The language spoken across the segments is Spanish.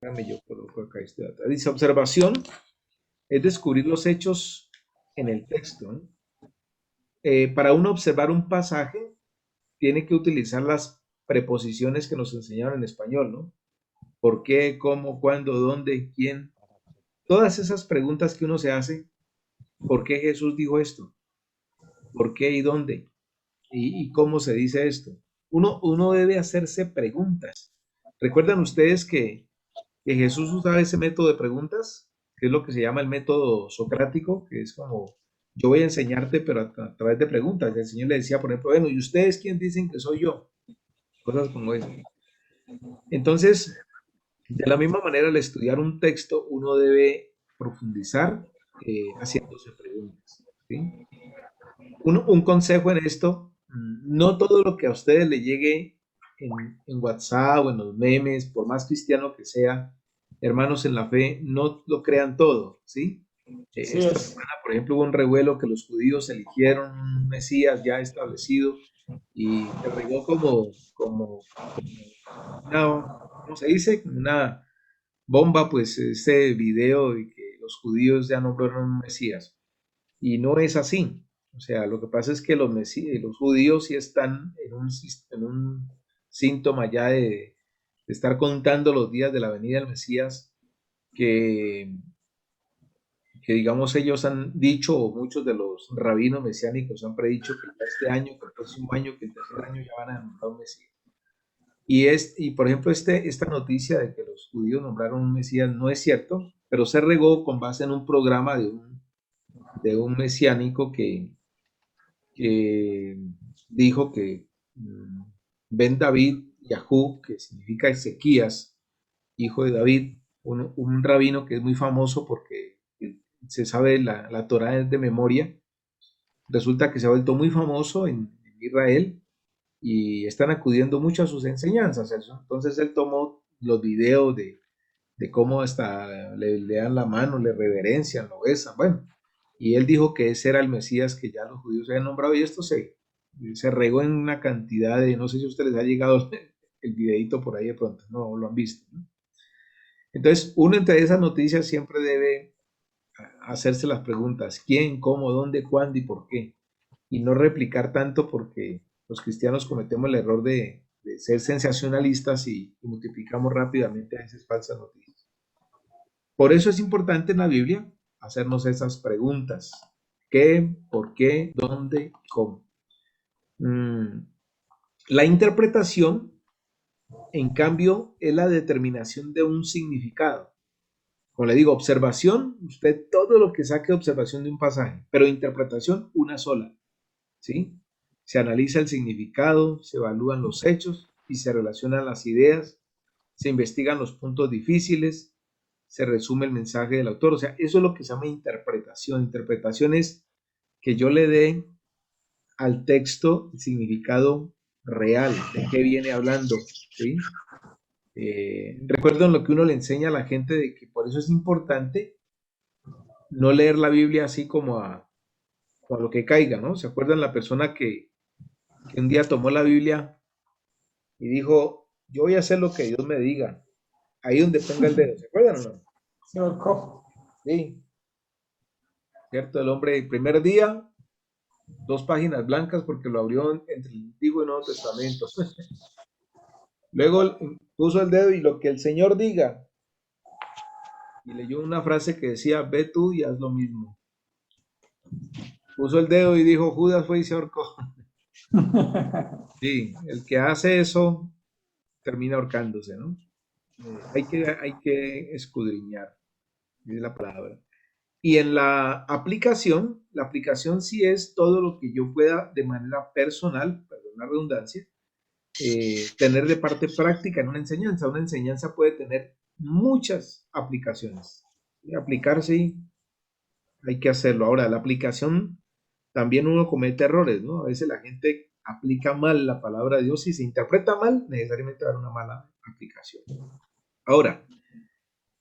Déjame, yo coloco acá este dato. Dice, observación es descubrir los hechos en el texto, ¿no? Para uno observar un pasaje, tiene que utilizar las preposiciones que nos enseñaron en español, ¿no? ¿Por qué? ¿Cómo? ¿Cuándo? ¿Dónde? ¿Quién? Todas esas preguntas que uno se hace, ¿por qué Jesús dijo esto? ¿Por qué y dónde? ¿Y cómo se dice esto? Uno debe hacerse preguntas. ¿Recuerdan ustedes que Jesús usaba ese método de preguntas? Que es lo que se llama el método socrático, que es como, yo voy a enseñarte, pero a través de preguntas. El Señor le decía, por ejemplo, bueno, ¿y ustedes quién dicen que soy yo? Cosas como eso. Entonces, de la misma manera, al estudiar un texto, uno debe profundizar haciéndose preguntas, ¿sí? Un consejo en esto, no todo lo que a ustedes le llegue en WhatsApp o en los memes, por más cristiano que sea, hermanos en la fe, no lo crean todo, ¿sí? Así Esta es. semana, por ejemplo, hubo un revuelo que los judíos eligieron un Mesías ya establecido y se regó como una, ¿cómo se dice? Como una bomba, pues, este video de que los judíos ya nombraron un Mesías. Y no es así. O sea, lo que pasa es que los judíos sí están en un síntoma ya de estar contando los días de la venida del Mesías, que, que digamos ellos han dicho, o muchos de los rabinos mesiánicos han predicho que ya este año, que el próximo año, que el tercer año ya van a nombrar un Mesías. Y por ejemplo, esta noticia de que los judíos nombraron un Mesías no es cierto, pero se regó con base en un programa de un mesiánico que dijo que Ben David Yahú, que significa Ezequías, hijo de David, un rabino que es muy famoso porque se sabe la Torah de memoria, resulta que se ha vuelto muy famoso en Israel y están acudiendo mucho a sus enseñanzas. Entonces él tomó los videos de cómo hasta le dan la mano, le reverencian, lo besan, bueno, y él dijo que ese era el Mesías que ya los judíos habían nombrado y esto se regó en una cantidad de, no sé si a ustedes les ha llegado el videito por ahí de pronto, no lo han visto, ¿no? Entonces, uno entre esas noticias siempre debe hacerse las preguntas, ¿quién, cómo, dónde, cuándo y por qué? Y no replicar tanto porque los cristianos cometemos el error de ser sensacionalistas y multiplicamos rápidamente a esas falsas noticias. Por eso es importante en la Biblia hacernos esas preguntas. ¿Qué? ¿Por qué? ¿Dónde? ¿Cómo? Mm, La interpretación, en cambio, es la determinación de un significado. Como le digo, observación, usted todo lo que saque de observación de un pasaje, pero interpretación una sola, ¿sí? Se analiza el significado, se evalúan los hechos y se relacionan las ideas, se investigan los puntos difíciles, se resume el mensaje del autor. O sea, eso es lo que se llama interpretación. Interpretación es que yo le dé al texto el significado real, de qué viene hablando, ¿sí? Recuerden lo que uno le enseña a la gente de que por eso es importante no leer la Biblia así como a lo que caiga, ¿no? ¿Se acuerdan la persona que un día tomó la Biblia y dijo, yo voy a hacer lo que Dios me diga, ahí donde ponga el dedo? ¿Se acuerdan o no? Señor Cojo. Sí, ¿cierto? El hombre, el primer día, 2 páginas blancas porque lo abrió entre el Antiguo y el Nuevo Testamento. Luego puso el dedo y lo que el Señor diga. Y leyó una frase que decía, ve tú y haz lo mismo. Puso el dedo y dijo, Judas fue y se ahorcó. Sí, el que hace eso termina ahorcándose, ¿no? Hay que escudriñar, dice la palabra. Y en la aplicación sí es todo lo que yo pueda de manera personal, perdón la redundancia, tener de parte práctica en una enseñanza. Una enseñanza puede tener muchas aplicaciones. Y aplicar sí, hay que hacerlo. Ahora, la aplicación, también uno comete errores, ¿no? A veces la gente aplica mal la palabra de Dios y se interpreta mal, necesariamente va a dar una mala aplicación. Ahora,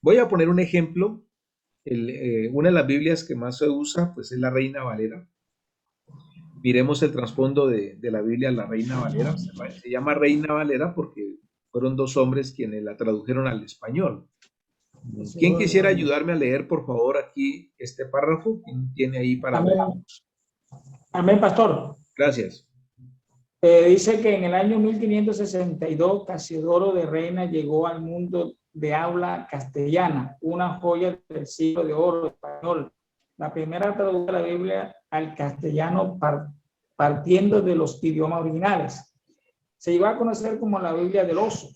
voy a poner un ejemplo. Una de las Biblias que más se usa, pues es la Reina Valera. Miremos el trasfondo de la Biblia, la Reina Valera. Se llama Reina Valera porque fueron 2 hombres quienes la tradujeron al español. ¿Quién Seguro de quisiera David. ayudarme a leer, por favor, aquí este párrafo? ¿Quién tiene ahí para leer? Amén, amén, pastor. Gracias. Dice que en el año 1562 Casiodoro de Reina llegó al mundo de habla castellana, una joya del siglo de oro español. La primera traducción de la Biblia al castellano partiendo de los idiomas originales. Se iba a conocer como la Biblia del oso,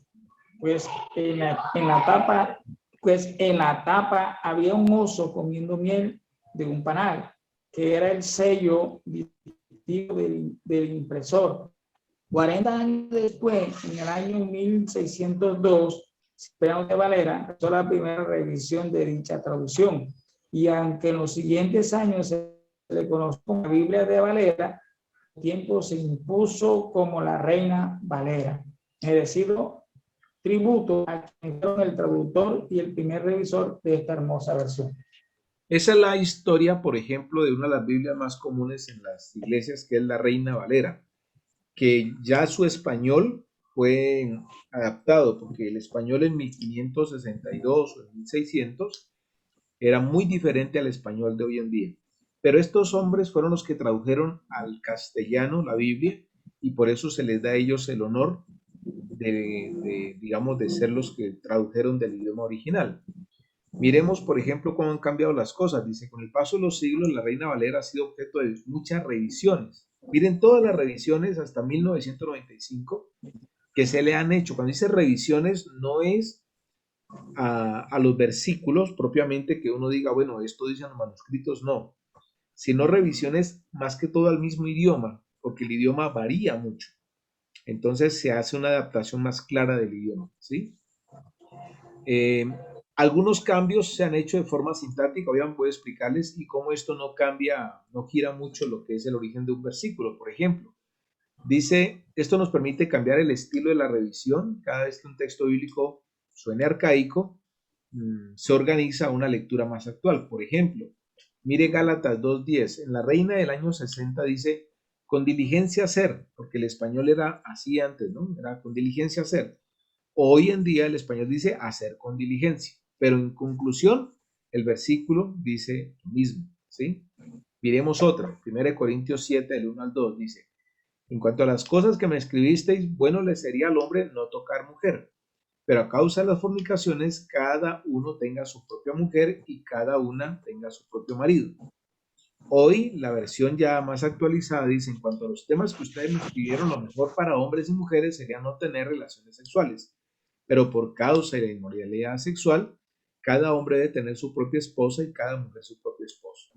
pues en la tapa, pues en la tapa había un oso comiendo miel de un panal, que era el sello distintivo del impresor. 40 años después, en el año 1602, Cipriano de Valera empezó la primera revisión de dicha traducción. Y aunque en los siguientes años se le conoció como la Biblia de Valera, tiempo se impuso como la Reina Valera. Es decir, tributo a quien fueron el traductor y el primer revisor de esta hermosa versión. Esa es la historia, por ejemplo, de una de las Biblias más comunes en las iglesias, que es la Reina Valera, que ya su español fue adaptado, porque el español en 1562 o en 1600 era muy diferente al español de hoy en día. Pero estos hombres fueron los que tradujeron al castellano la Biblia y por eso se les da a ellos el honor digamos, de ser los que tradujeron del idioma original. Miremos, por ejemplo, cómo han cambiado las cosas. Dice, con el paso de los siglos, la Reina Valera ha sido objeto de muchas revisiones. Miren todas las revisiones hasta 1995 que se le han hecho. Cuando dice revisiones, no es a los versículos propiamente que uno diga, bueno, esto dicen los manuscritos, no, sino revisiones más que todo al mismo idioma, porque el idioma varía mucho. Entonces se hace una adaptación más clara del idioma, ¿sí? Eh, Algunos cambios se han hecho de forma sintáctica, obviamente puedo explicarles y cómo esto no cambia, no gira mucho lo que es el origen de un versículo. Por ejemplo, dice, esto nos permite cambiar el estilo de la revisión. Cada vez que un texto bíblico suene arcaico, se organiza una lectura más actual. Por ejemplo, mire Gálatas 2:10, en la Reina del año 60 dice, con diligencia hacer, porque el español era así antes, ¿no? Era con diligencia hacer. Hoy en día el español dice hacer con diligencia, pero en conclusión el versículo dice lo mismo, ¿sí? Miremos otra, 1 Corintios 7, del 1 al 2, dice, en cuanto a las cosas que me escribisteis, bueno le sería al hombre no tocar mujer, pero a causa de las fornicaciones, cada uno tenga su propia mujer y cada una tenga su propio marido. Hoy, la versión ya más actualizada dice, en cuanto a los temas que ustedes me escribieron, lo mejor para hombres y mujeres sería no tener relaciones sexuales, pero por causa de la inmoralidad sexual, cada hombre debe tener su propia esposa y cada mujer su propio esposo.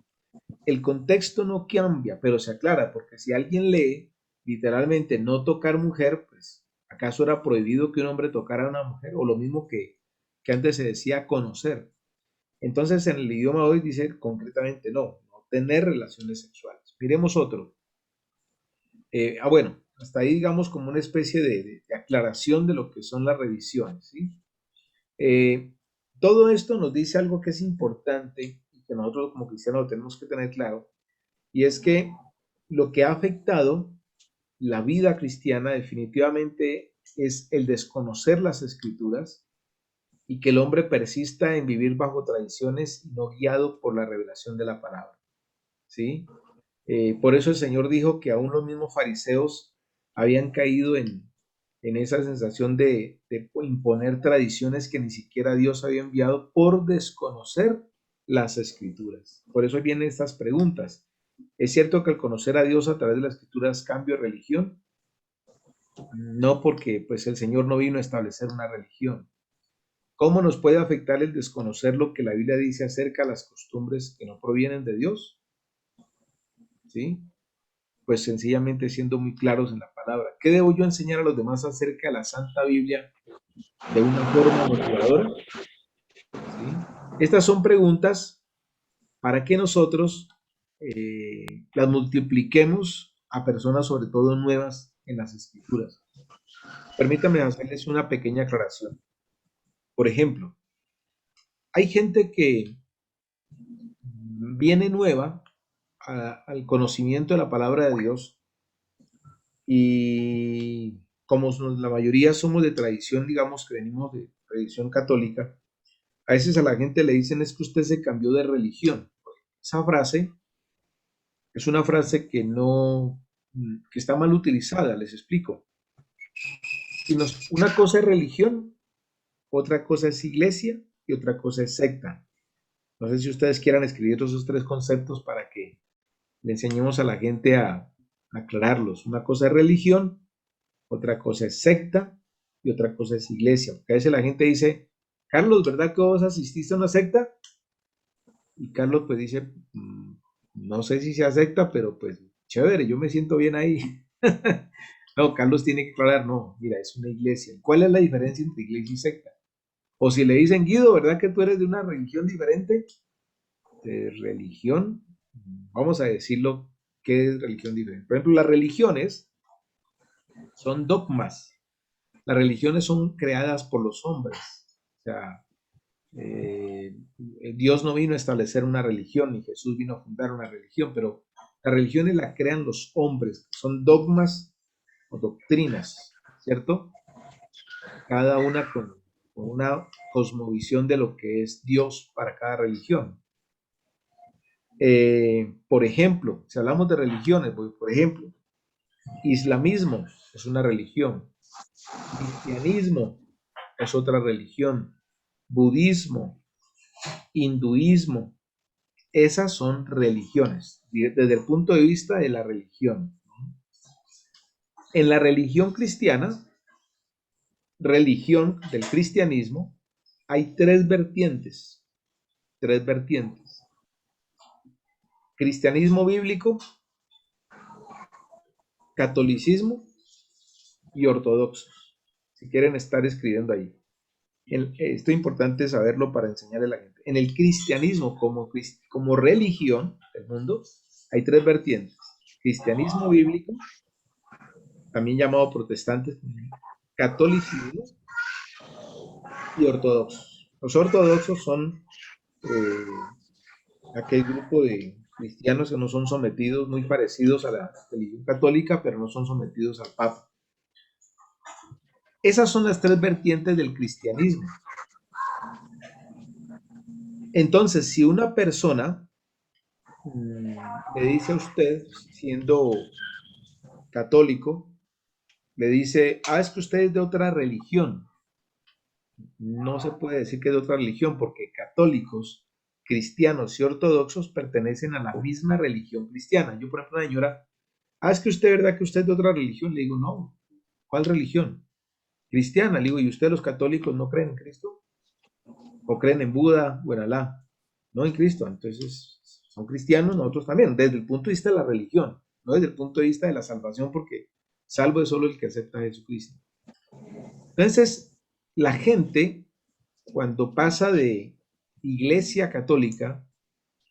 El contexto no cambia, pero se aclara, porque si alguien lee literalmente no tocar mujer, pues ¿acaso era prohibido que un hombre tocara a una mujer? O lo mismo que antes se decía conocer. Entonces en el idioma de hoy dice concretamente no, no tener relaciones sexuales. Miremos otro. Bueno, hasta ahí digamos como una especie de aclaración de lo que son las revisiones, ¿sí? Eh, Todo esto nos dice algo que es importante y que nosotros como cristianos lo tenemos que tener claro, y es que lo que ha afectado la vida cristiana definitivamente es el desconocer las escrituras y que el hombre persista en vivir bajo tradiciones y no guiado por la revelación de la palabra, ¿sí? Por eso el Señor dijo que aún los mismos fariseos habían caído en esa sensación de imponer tradiciones que ni siquiera Dios había enviado por desconocer las escrituras. Por eso vienen estas preguntas. ¿Es cierto que al conocer a Dios a través de las escrituras cambio religión? No, porque pues el Señor no vino a establecer una religión. ¿Cómo nos puede afectar el desconocer lo que la Biblia dice acerca de las costumbres que no provienen de Dios? ¿Sí? Pues sencillamente siendo muy claros en la palabra. ¿Qué debo yo enseñar a los demás acerca de la Santa Biblia de una forma motivadora? ¿Sí? Estas son preguntas para que nosotros las multipliquemos a personas sobre todo nuevas en las escrituras. Permítanme hacerles una pequeña aclaración. Por ejemplo, hay gente que viene nueva al conocimiento de la palabra de Dios y como la mayoría somos de tradición, digamos que venimos de tradición católica, A veces a la gente le dicen es que usted se cambió de religión. Esa frase es una frase que no, que está mal utilizada, les explico. Una cosa es religión, otra cosa es iglesia y otra cosa es secta. No sé si ustedes quieran escribir esos tres conceptos para que le enseñemos a la gente a aclararlos. Una cosa es religión, otra cosa es secta y otra cosa es iglesia. Porque a veces la gente dice, Carlos, ¿verdad que vos asististe a una secta? Y Carlos pues dice, no sé si sea secta, pero pues chévere, yo me siento bien ahí. No, Carlos tiene que aclarar, no, mira, es una iglesia. ¿Cuál es la diferencia entre iglesia y secta? O si le dicen, Guido, ¿verdad que tú eres de una religión diferente? De religión, vamos a decirlo, ¿qué es religión diferente? Por ejemplo, las religiones son dogmas. Las religiones son creadas por los hombres. O sea, Dios no vino a establecer una religión, ni Jesús vino a fundar una religión, pero las religiones las crean los hombres. Son dogmas o doctrinas, ¿cierto? Cada una con una cosmovisión de lo que es Dios para cada religión. Por ejemplo, si hablamos de religiones, por ejemplo, islamismo es una religión, cristianismo es otra religión, budismo, hinduismo, esas son religiones, desde el punto de vista de la religión. En la religión cristiana, religión del cristianismo, hay tres vertientes, cristianismo bíblico, catolicismo y ortodoxos, si quieren estar escribiendo ahí. Esto es importante saberlo para enseñarle a la gente. En el cristianismo como religión del mundo hay tres vertientes. Cristianismo bíblico, también llamado protestantes, catolicismo y ortodoxos. Los ortodoxos son aquel grupo de cristianos que no son sometidos, muy parecidos a la religión católica, pero no son sometidos al Papa. Esas son las tres vertientes del cristianismo. Entonces, si una persona le dice a usted, siendo católico, le dice, es que usted es de otra religión. No se puede decir que es de otra religión porque católicos, cristianos y ortodoxos pertenecen a la misma religión cristiana. Yo, por ejemplo, una señora, es que usted, ¿verdad que usted es de otra religión? Le digo, no, ¿cuál religión? Cristiana. Le digo, ¿y ustedes los católicos no creen en Cristo? ¿O creen en Buda o en Alá? No en Cristo. Entonces, son cristianos, nosotros también, desde el punto de vista de la religión, no desde el punto de vista de la salvación, porque salvo es solo el que acepta a Jesucristo. Entonces, la gente, cuando pasa de iglesia católica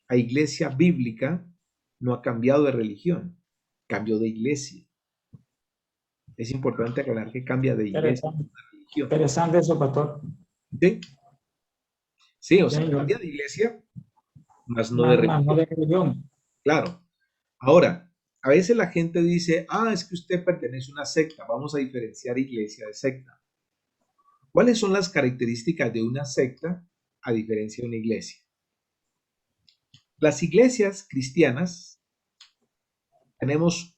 a iglesia bíblica, no ha cambiado de religión, cambió de iglesia. Es importante aclarar que cambia de iglesia a religión. Interesante eso, pastor. ¿Sí? Sí, o sea, cambia de iglesia, más no de religión. No de religión. Claro. Ahora, a veces la gente dice, es que usted pertenece a una secta. Vamos a diferenciar iglesia de secta. ¿Cuáles son las características de una secta a diferencia de una iglesia? Las iglesias cristianas tenemos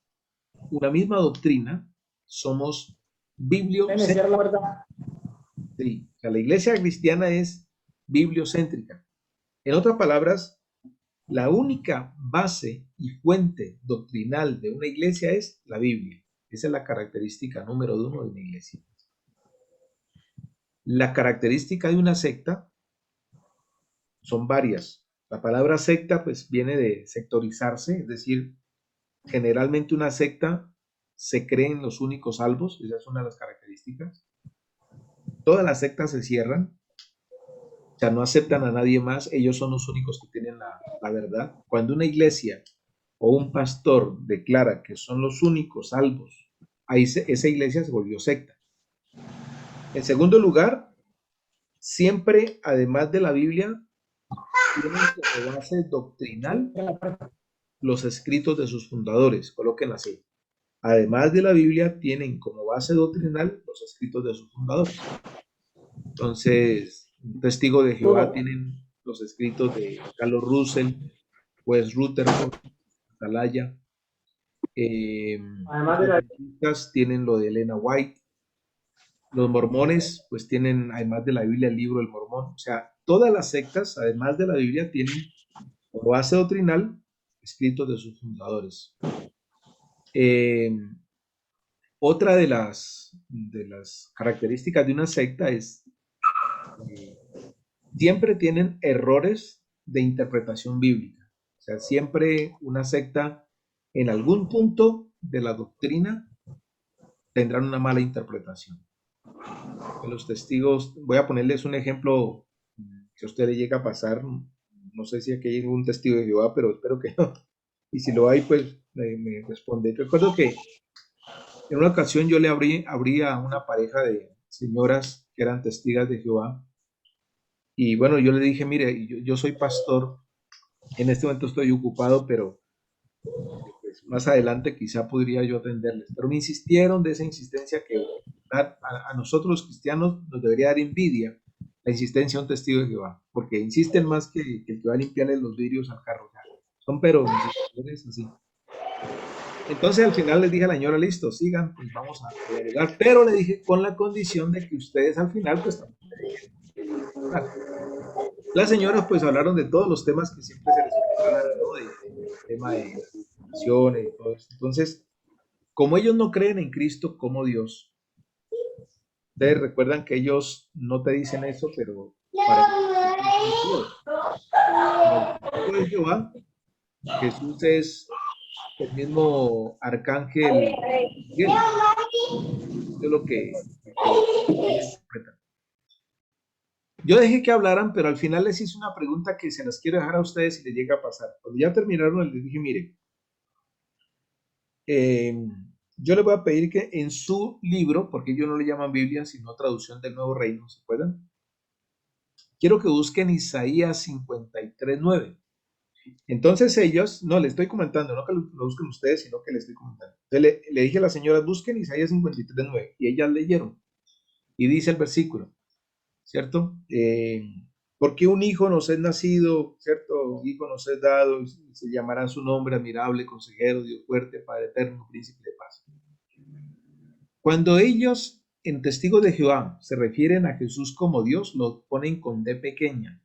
una misma doctrina, somos bibliocéntricos. Sí, o sea, la iglesia cristiana es bibliocéntrica. En otras palabras, la única base y fuente doctrinal de una iglesia es la Biblia. Esa es la característica número 1 de una iglesia. La característica de una secta son varias. La palabra secta pues viene de sectorizarse, es decir, generalmente una secta se creen los únicos salvos, esa es una de las características. Todas las sectas se cierran, o sea, no aceptan a nadie más, ellos son los únicos que tienen la verdad. Cuando una iglesia o un pastor declara que son los únicos salvos, ahí esa iglesia se volvió secta. En segundo lugar, siempre, además de la Biblia, tienen como base doctrinal los escritos de sus fundadores, coloquen así. Además de la Biblia, tienen como base doctrinal los escritos de sus fundadores. Entonces, Un testigo de Jehová Todo. tienen los escritos de Carlos Russell, Wes Rutherford, Atalaya. Además de Los la... adventistas tienen lo de Elena White. Los mormones, pues tienen, además de la Biblia, el libro del Mormón. O sea, todas las sectas, además de la Biblia, tienen como base doctrinal escritos de sus fundadores. Eh, Otra de las características de una secta es que siempre tienen errores de interpretación bíblica. O sea, siempre una secta en algún punto de la doctrina tendrán una mala interpretación. Los testigos, voy a ponerles un ejemplo que a usted le llega a pasar. No sé si aquí hay algún testigo de Jehová, pero espero que no. Y si lo hay, pues me responde. Recuerdo que en una ocasión yo le abrí a una pareja de señoras que eran testigas de Jehová. Y bueno, yo le dije, mire, yo soy pastor, en este momento estoy ocupado, pero pues, más adelante quizá podría yo atenderles. Pero me insistieron de esa insistencia que a nosotros los cristianos nos debería dar envidia la insistencia de un testigo de Jehová, porque insisten más que el que va a limpiarle los vidrios al carro. Son pero insistidores así. Entonces al final les dije a la señora, listo, sigan, pues vamos a dialogar, pero le dije con la condición de que ustedes al final pues también me dejen hablar. Las señoras pues hablaron de todos los temas que siempre se les prepara, ¿no? Del tema de las naciones y todo esto. Entonces, como ellos no creen en Cristo como Dios, ustedes recuerdan que ellos no te dicen eso, pero para ellos Cristo es Dios. Para el testigo de Jehová, Jesús es el mismo arcángel Miguel. Es lo que ellos interpretan. Yo dejé que hablaran, pero al final les hice una pregunta que se las quiero dejar a ustedes si les llega a pasar. Cuando ya terminaron, les dije, mire, eh, yo les voy a pedir que en su libro, porque ellos no le llaman Biblia, sino traducción del Nuevo Reino, ¿se puedan? Quiero que busquen Isaías 53:9. Entonces ellos, no, le estoy comentando, no que lo busquen ustedes, sino que le estoy comentando. Entonces le dije a la señora, busquen Isaías 53:9, y ellas leyeron. Y dice el versículo, ¿cierto? Porque un hijo nos es nacido, ¿cierto? Un hijo nos es dado, y se llamará su nombre admirable, consejero, Dios fuerte, Padre eterno, príncipe de paz. Cuando ellos en Testigos de Jehová se refieren a Jesús como Dios, lo ponen con D pequeña.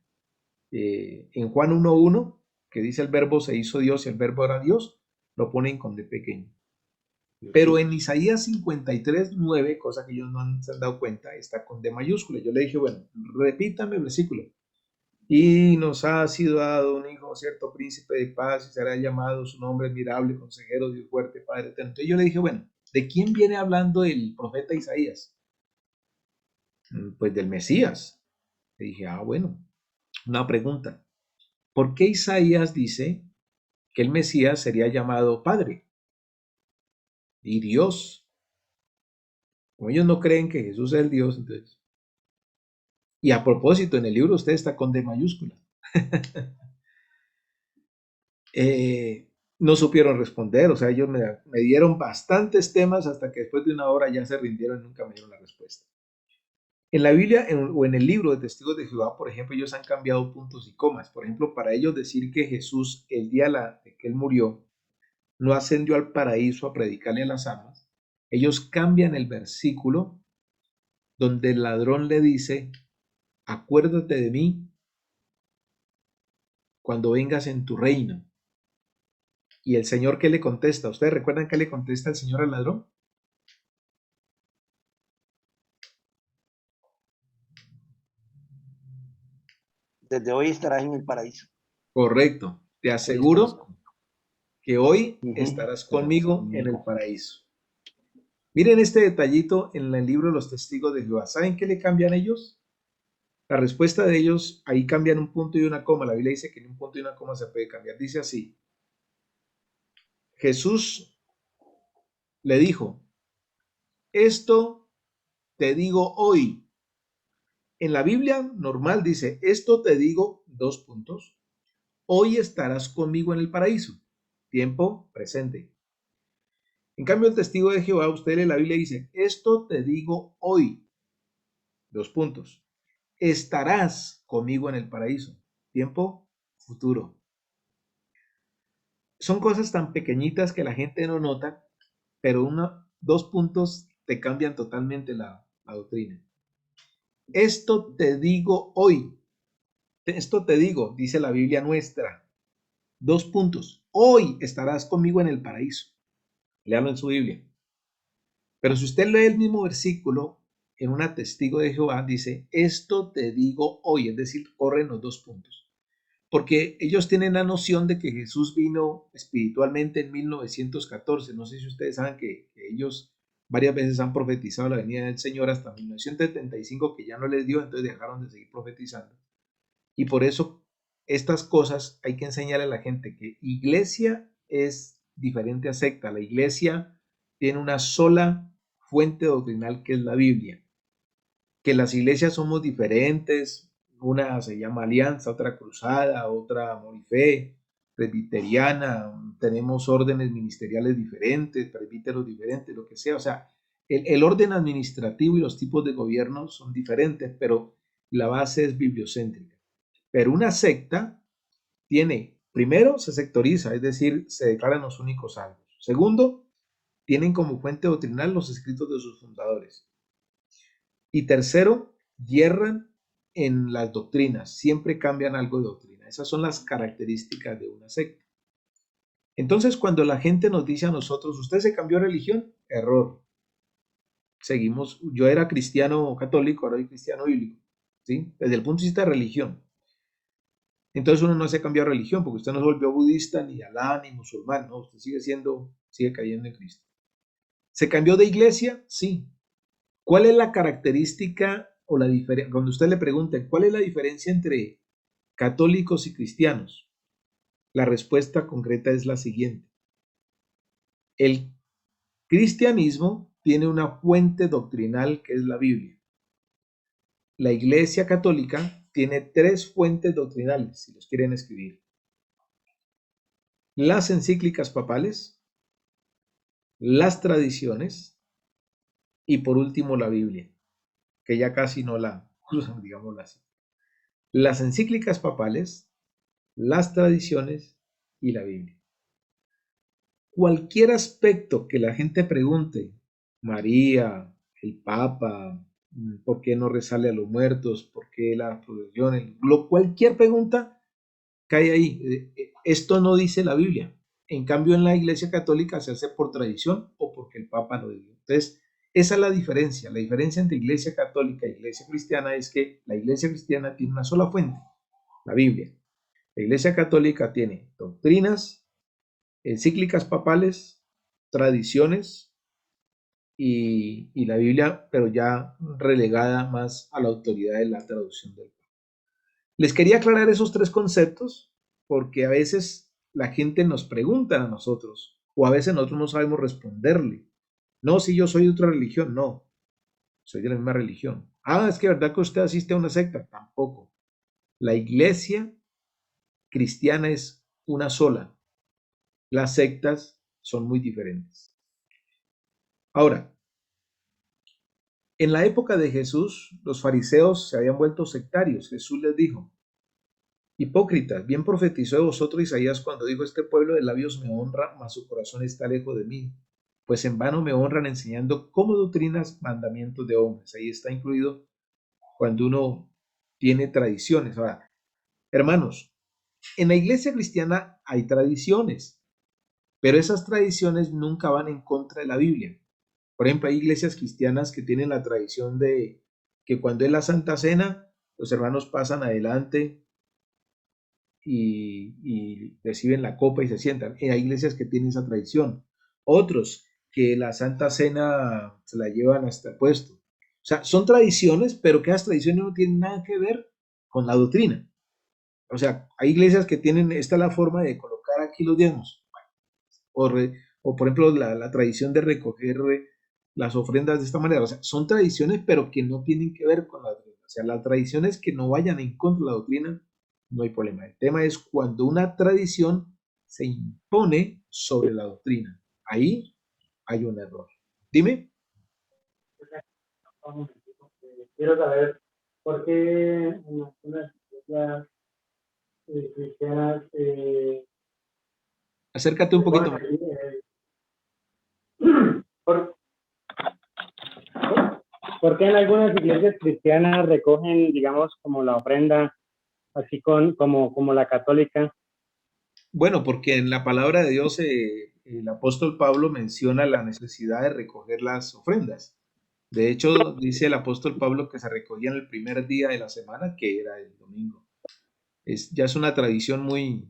En Juan 1:1, que dice el verbo se hizo Dios y el verbo era Dios, lo ponen con D pequeña. Pero en Isaías 53:9, cosa que ellos no se han dado cuenta, está con D mayúscula. Yo le dije, bueno, repítame el versículo. Y nos ha sido dado un hijo, cierto, príncipe de paz, y será llamado su nombre admirable, consejero, Dios fuerte, Padre eterno. Entonces yo le dije, bueno, ¿de quién viene hablando el profeta Isaías? Pues del Mesías. Le dije, bueno, una pregunta. ¿Por qué Isaías dice que el Mesías sería llamado Padre y Dios? Como ellos no creen que Jesús es el Dios, entonces. Y a propósito, en el libro usted está con D mayúscula. No supieron responder, o sea, ellos me dieron bastantes temas hasta que después de una hora ya se rindieron y nunca me dieron la respuesta. En la Biblia o en el libro de Testigos de Jehová, por ejemplo, ellos han cambiado puntos y comas. Por ejemplo, para ellos decir que Jesús, el día de que él murió, no ascendió al paraíso a predicarle a las almas, ellos cambian el versículo donde el ladrón le dice, acuérdate de mí cuando vengas en tu reino. Y el Señor, ¿qué le contesta? ¿Ustedes recuerdan qué le contesta el Señor al ladrón? Desde hoy estarás en el paraíso. Correcto. Te Hoy estarás aseguro que hoy estarás conmigo en el paraíso. Miren este detallito en el libro de los Testigos de Jehová. ¿Saben qué le cambian ellos? La respuesta de ellos, ahí cambian un punto y una coma. La Biblia dice que en un punto y una coma se puede cambiar. Dice así, Jesús le dijo, esto te digo hoy. En la Biblia normal dice, esto te digo, dos puntos, hoy estarás conmigo en el paraíso. Tiempo presente. En cambio, el testigo de Jehová, usted lee la Biblia y dice, esto te digo hoy, dos puntos. estarás conmigo en el paraíso. Tiempo futuro. Son cosas tan pequeñitas que la gente no nota, pero dos puntos te cambian totalmente la doctrina. Esto te digo hoy. Esto te digo, dice la Biblia nuestra. Dos puntos. Hoy estarás conmigo en el paraíso. Léalo en su Biblia. Pero si usted lee el mismo versículo, en una testigo de Jehová dice, esto te digo hoy, es decir, corren los dos puntos. Porque ellos tienen la noción de que Jesús vino espiritualmente en 1914. No sé si ustedes saben que ellos varias veces han profetizado la venida del Señor hasta 1975, que ya no les dio, entonces dejaron de seguir profetizando. Y por eso estas cosas hay que enseñarle a la gente que iglesia es diferente a secta. La iglesia tiene una sola fuente doctrinal que es la Biblia. Que las iglesias somos diferentes, una se llama Alianza, otra Cruzada, otra Amor y Fe, presbiteriana, tenemos órdenes ministeriales diferentes, presbíteros diferentes, lo que sea. O sea, el orden administrativo y los tipos de gobierno son diferentes, pero la base es bibliocéntrica. Pero una secta tiene, primero, se sectoriza, es decir, se declaran los únicos salvos. Segundo, tienen como fuente doctrinal los escritos de sus fundadores. Y tercero, hierran en las doctrinas, siempre cambian algo de doctrina. Esas son las características de una secta. Entonces, cuando la gente nos dice a nosotros, ¿usted se cambió de religión? Error. Seguimos, yo era cristiano católico, ahora soy cristiano bíblico, ¿sí? Desde el punto de vista de religión. Entonces uno no se cambió de religión, porque usted no se volvió budista, ni alá, ni musulmán, no, usted sigue cayendo en Cristo. ¿Se cambió de iglesia? Sí. ¿Cuál es la característica o la diferencia? Cuando usted le pregunte, ¿cuál es la diferencia entre católicos y cristianos? La respuesta concreta es la siguiente. El cristianismo tiene una fuente doctrinal que es la Biblia. La Iglesia Católica tiene tres fuentes doctrinales, si los quieren escribir. Las encíclicas papales, las tradiciones y por último la Biblia, que ya casi no la usan, digámoslo así. Las encíclicas papales, las tradiciones y la Biblia. Cualquier aspecto que la gente pregunte, María, el Papa, ¿por qué no resale a los muertos? ¿Por qué las procesiones? Cualquier pregunta cae ahí. Esto no dice la Biblia. En cambio, en la Iglesia Católica se hace por tradición o porque el Papa lo dijo. Entonces, esa es la diferencia. La diferencia entre Iglesia Católica e Iglesia Cristiana es que la Iglesia Cristiana tiene una sola fuente, la Biblia. La Iglesia Católica tiene doctrinas, encíclicas papales, tradiciones y la Biblia, pero ya relegada más a la autoridad de la traducción del Papa. Les quería aclarar esos tres conceptos porque a veces la gente nos pregunta a nosotros o a veces nosotros no sabemos responderle. No, si yo soy de otra religión, no, soy de la misma religión. Ah, es que verdad que usted asiste a una secta, tampoco. La iglesia cristiana es una sola. Las sectas son muy diferentes. Ahora, en la época de Jesús, los fariseos se habían vuelto sectarios. Jesús les dijo, hipócritas, bien profetizó de vosotros Isaías cuando dijo, este pueblo de labios me honra, mas su corazón está lejos de mí. Pues en vano me honran enseñando como doctrinas mandamientos de hombres. Ahí está incluido cuando uno tiene tradiciones. Ahora, hermanos, en la iglesia cristiana hay tradiciones, pero esas tradiciones nunca van en contra de la Biblia. Por ejemplo, hay iglesias cristianas que tienen la tradición de que cuando es la Santa Cena, los hermanos pasan adelante y reciben la copa y se sientan. Hay iglesias que tienen esa tradición. Otros que la Santa Cena se la llevan hasta el puesto. O sea, son tradiciones, pero que esas tradiciones no tienen nada que ver con la doctrina. O sea, hay iglesias que tienen, esta es la forma de colocar aquí los diezmos. O por ejemplo, la tradición de recoger las ofrendas de esta manera. O sea, son tradiciones, pero que no tienen que ver con la doctrina. O sea, las tradiciones que no vayan en contra de la doctrina, no hay problema. El tema es cuando una tradición se impone sobre la doctrina. Ahí hay un error. Dime. Quiero saber ¿Por qué en algunas iglesias cristianas Acércate un poquito recogen más. aquí? ¿Por, por qué en algunas iglesias cristianas recogen, digamos, como la ofrenda, así como la católica? Bueno, porque en la palabra de Dios el apóstol Pablo menciona la necesidad de recoger las ofrendas. De hecho, dice el apóstol Pablo que se recogían el primer día de la semana, que era el domingo. Ya es una tradición muy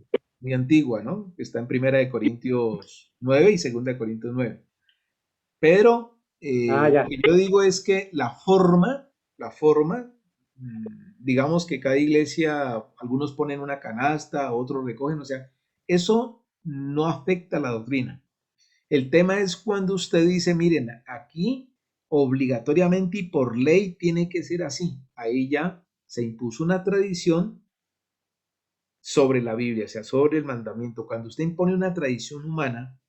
antigua, ¿no? Que está en Primera de Corintios 9 y Segunda de Corintios 9. Pero Ah, lo ya. que yo digo es que la forma, digamos que cada iglesia, algunos ponen una canasta, otros recogen, o sea, eso no afecta a la doctrina. El tema es cuando usted dice, miren, aquí obligatoriamente y por ley tiene que ser así. Ahí ya se impuso una tradición sobre la Biblia, o sea, sobre el mandamiento. Cuando usted impone una tradición humana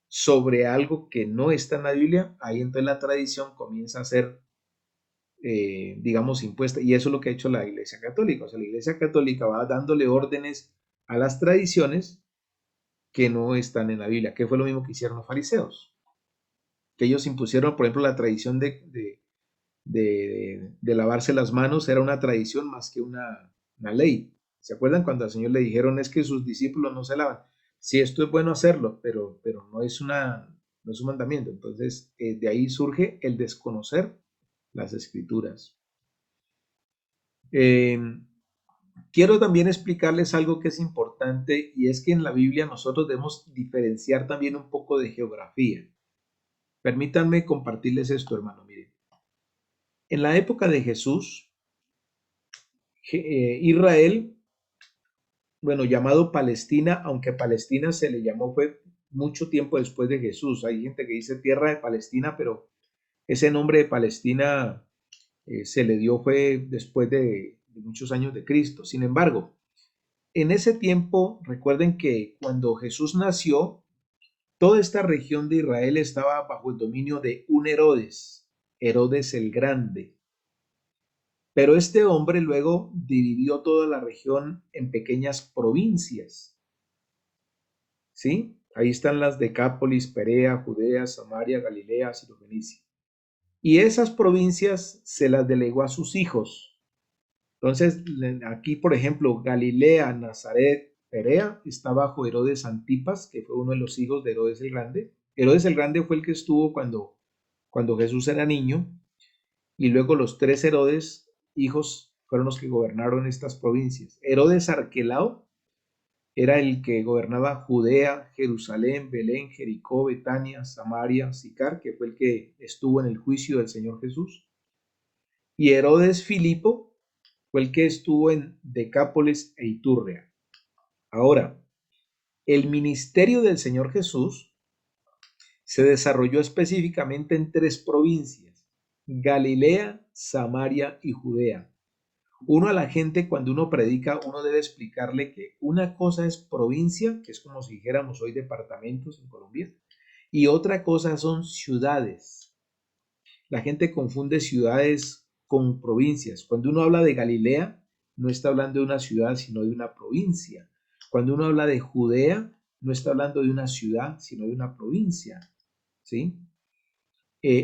sobre algo que no está en la Biblia, ahí entonces la tradición comienza a ser, digamos, impuesta. Y eso es lo que ha hecho la Iglesia Católica. O sea, la Iglesia Católica va dándole órdenes a las tradiciones que no están en la Biblia, que fue lo mismo que hicieron los fariseos, que ellos impusieron, por ejemplo, la tradición de lavarse las manos era una tradición más que una ley. ¿Se acuerdan cuando al Señor le dijeron es que sus discípulos no se lavan? Sí, esto es bueno hacerlo, pero no es un mandamiento. Entonces, de ahí surge el desconocer las escrituras. Eh, Quiero también explicarles algo que es importante y es que en la Biblia nosotros debemos diferenciar también un poco de geografía. Permítanme compartirles esto, hermano. Miren, en la época de Jesús, Israel, bueno, llamado Palestina, aunque Palestina se le llamó fue mucho tiempo después de Jesús. Hay gente que dice tierra de Palestina, pero ese nombre de Palestina se le dio fue después de muchos años de Cristo. Sin embargo, en ese tiempo, recuerden que cuando Jesús nació, toda esta región de Israel estaba bajo el dominio de un Herodes, Herodes el Grande. Pero este hombre luego dividió toda la región en pequeñas provincias, ¿sí? Ahí están las Decápolis, Perea, Judea, Samaria, Galilea, Sirofenicia. Y esas provincias se las delegó a sus hijos. Entonces, aquí, por ejemplo, Galilea, Nazaret, Perea, está bajo Herodes Antipas, que fue uno de los hijos de Herodes el Grande. Herodes el Grande fue el que estuvo cuando Jesús era niño, y luego los tres Herodes, hijos, fueron los que gobernaron estas provincias. Herodes Arquelao era el que gobernaba Judea, Jerusalén, Belén, Jericó, Betania, Samaria, Sicar, que fue el que estuvo en el juicio del Señor Jesús. Y Herodes Filipo fue el que estuvo en Decápolis e Iturria. Ahora, el ministerio del Señor Jesús se desarrolló específicamente en tres provincias: Galilea, Samaria y Judea. Uno a la gente cuando uno predica, uno debe explicarle que una cosa es provincia, que es como si dijéramos hoy departamentos en Colombia, y otra cosa son ciudades. La gente confunde ciudades con provincias. Cuando uno habla de Galilea, no está hablando de una ciudad, sino de una provincia. Cuando uno habla de Judea, no está hablando de una ciudad, sino de una provincia. ¿Sí?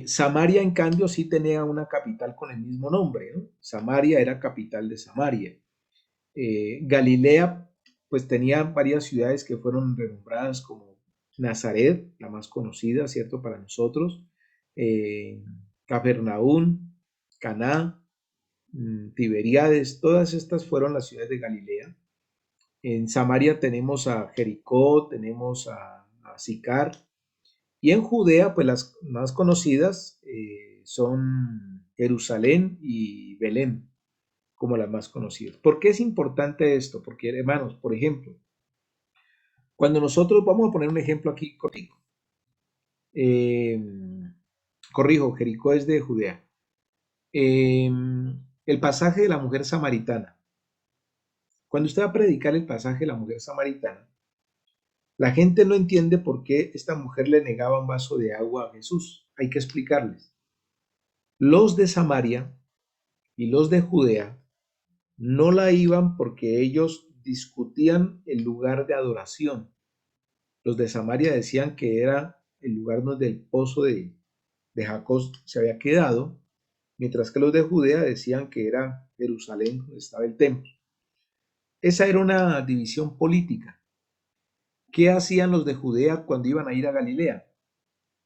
Samaria, en cambio, sí tenía una capital con el mismo nombre, ¿no? Samaria era capital de Samaria. Galilea, pues tenía varias ciudades que fueron renombradas como Nazaret, la más conocida, ¿cierto? Para nosotros, Capernaum, Caná, Tiberíades, todas estas fueron las ciudades de Galilea. En Samaria tenemos a Jericó, tenemos a Sicar, y en Judea, pues las más conocidas son Jerusalén y Belén, como las más conocidas. ¿Por qué es importante esto? Porque, hermanos, por ejemplo, cuando nosotros, vamos a poner un ejemplo aquí contigo. Corrijo, Jericó es de Judea. El pasaje de la mujer samaritana. Cuando usted va a predicar el pasaje de la mujer samaritana, la gente no entiende por qué esta mujer le negaba un vaso de agua a Jesús. Hay que explicarles. Los de Samaria y los de Judea no la iban porque ellos discutían el lugar de adoración. Los de Samaria decían que era el lugar donde el pozo de Jacob se había quedado, mientras que los de Judea decían que era Jerusalén, donde estaba el templo. Esa era una división política. ¿Qué hacían los de Judea cuando iban a ir a Galilea?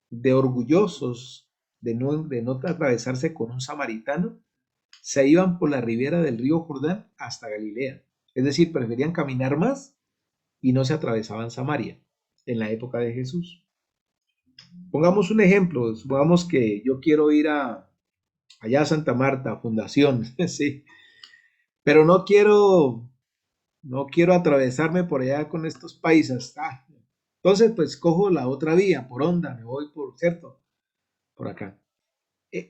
De orgullosos de no atravesarse con un samaritano, se iban por la ribera del río Jordán hasta Galilea. Es decir, preferían caminar más y no se atravesaban Samaria en la época de Jesús. Pongamos un ejemplo, supongamos que yo quiero ir allá a Santa Marta, Fundación, sí, pero no quiero atravesarme por allá con estos paisas. Entonces, pues cojo la otra vía, por Honda, me voy ¿cierto? Por acá.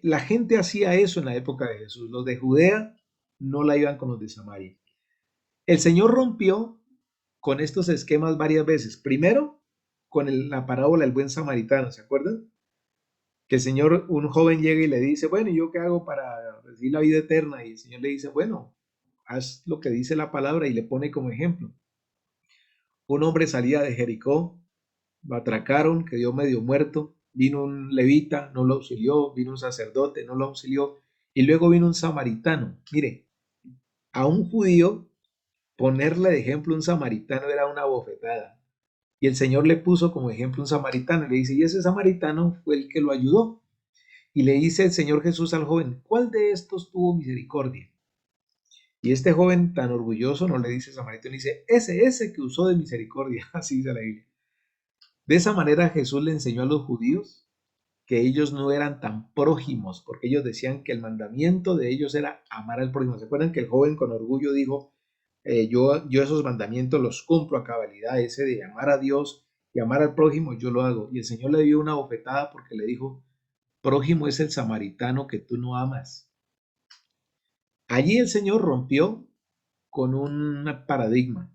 La gente hacía eso en la época de Jesús. Los de Judea no la iban con los de Samaria. El Señor rompió con estos esquemas varias veces. Primero, con la parábola del buen samaritano, ¿se acuerdan? Que el Señor, un joven llega y le dice, bueno, ¿y yo qué hago para recibir la vida eterna? Y el Señor le dice, bueno, haz lo que dice la palabra y le pone como ejemplo. Un hombre salía de Jericó, lo atracaron, quedó medio muerto, vino un levita, no lo auxilió, vino un sacerdote, no lo auxilió, y luego vino un samaritano. Mire, a un judío ponerle de ejemplo un samaritano era una bofetada. Y el Señor le puso como ejemplo un samaritano y le dice, y ese samaritano fue el que lo ayudó. Y le dice el Señor Jesús al joven, ¿cuál de estos tuvo misericordia? Y este joven tan orgulloso no le dice samaritano, le dice, ese que usó de misericordia, así dice la Biblia. De esa manera Jesús le enseñó a los judíos que ellos no eran tan prójimos, porque ellos decían que el mandamiento de ellos era amar al prójimo. ¿Se acuerdan que el joven con orgullo dijo, yo esos mandamientos los cumplo a cabalidad, ese de amar a Dios y amar al prójimo, yo lo hago? Y el Señor le dio una bofetada porque le dijo, prójimo es el samaritano que tú no amas. Allí el Señor rompió con un paradigma.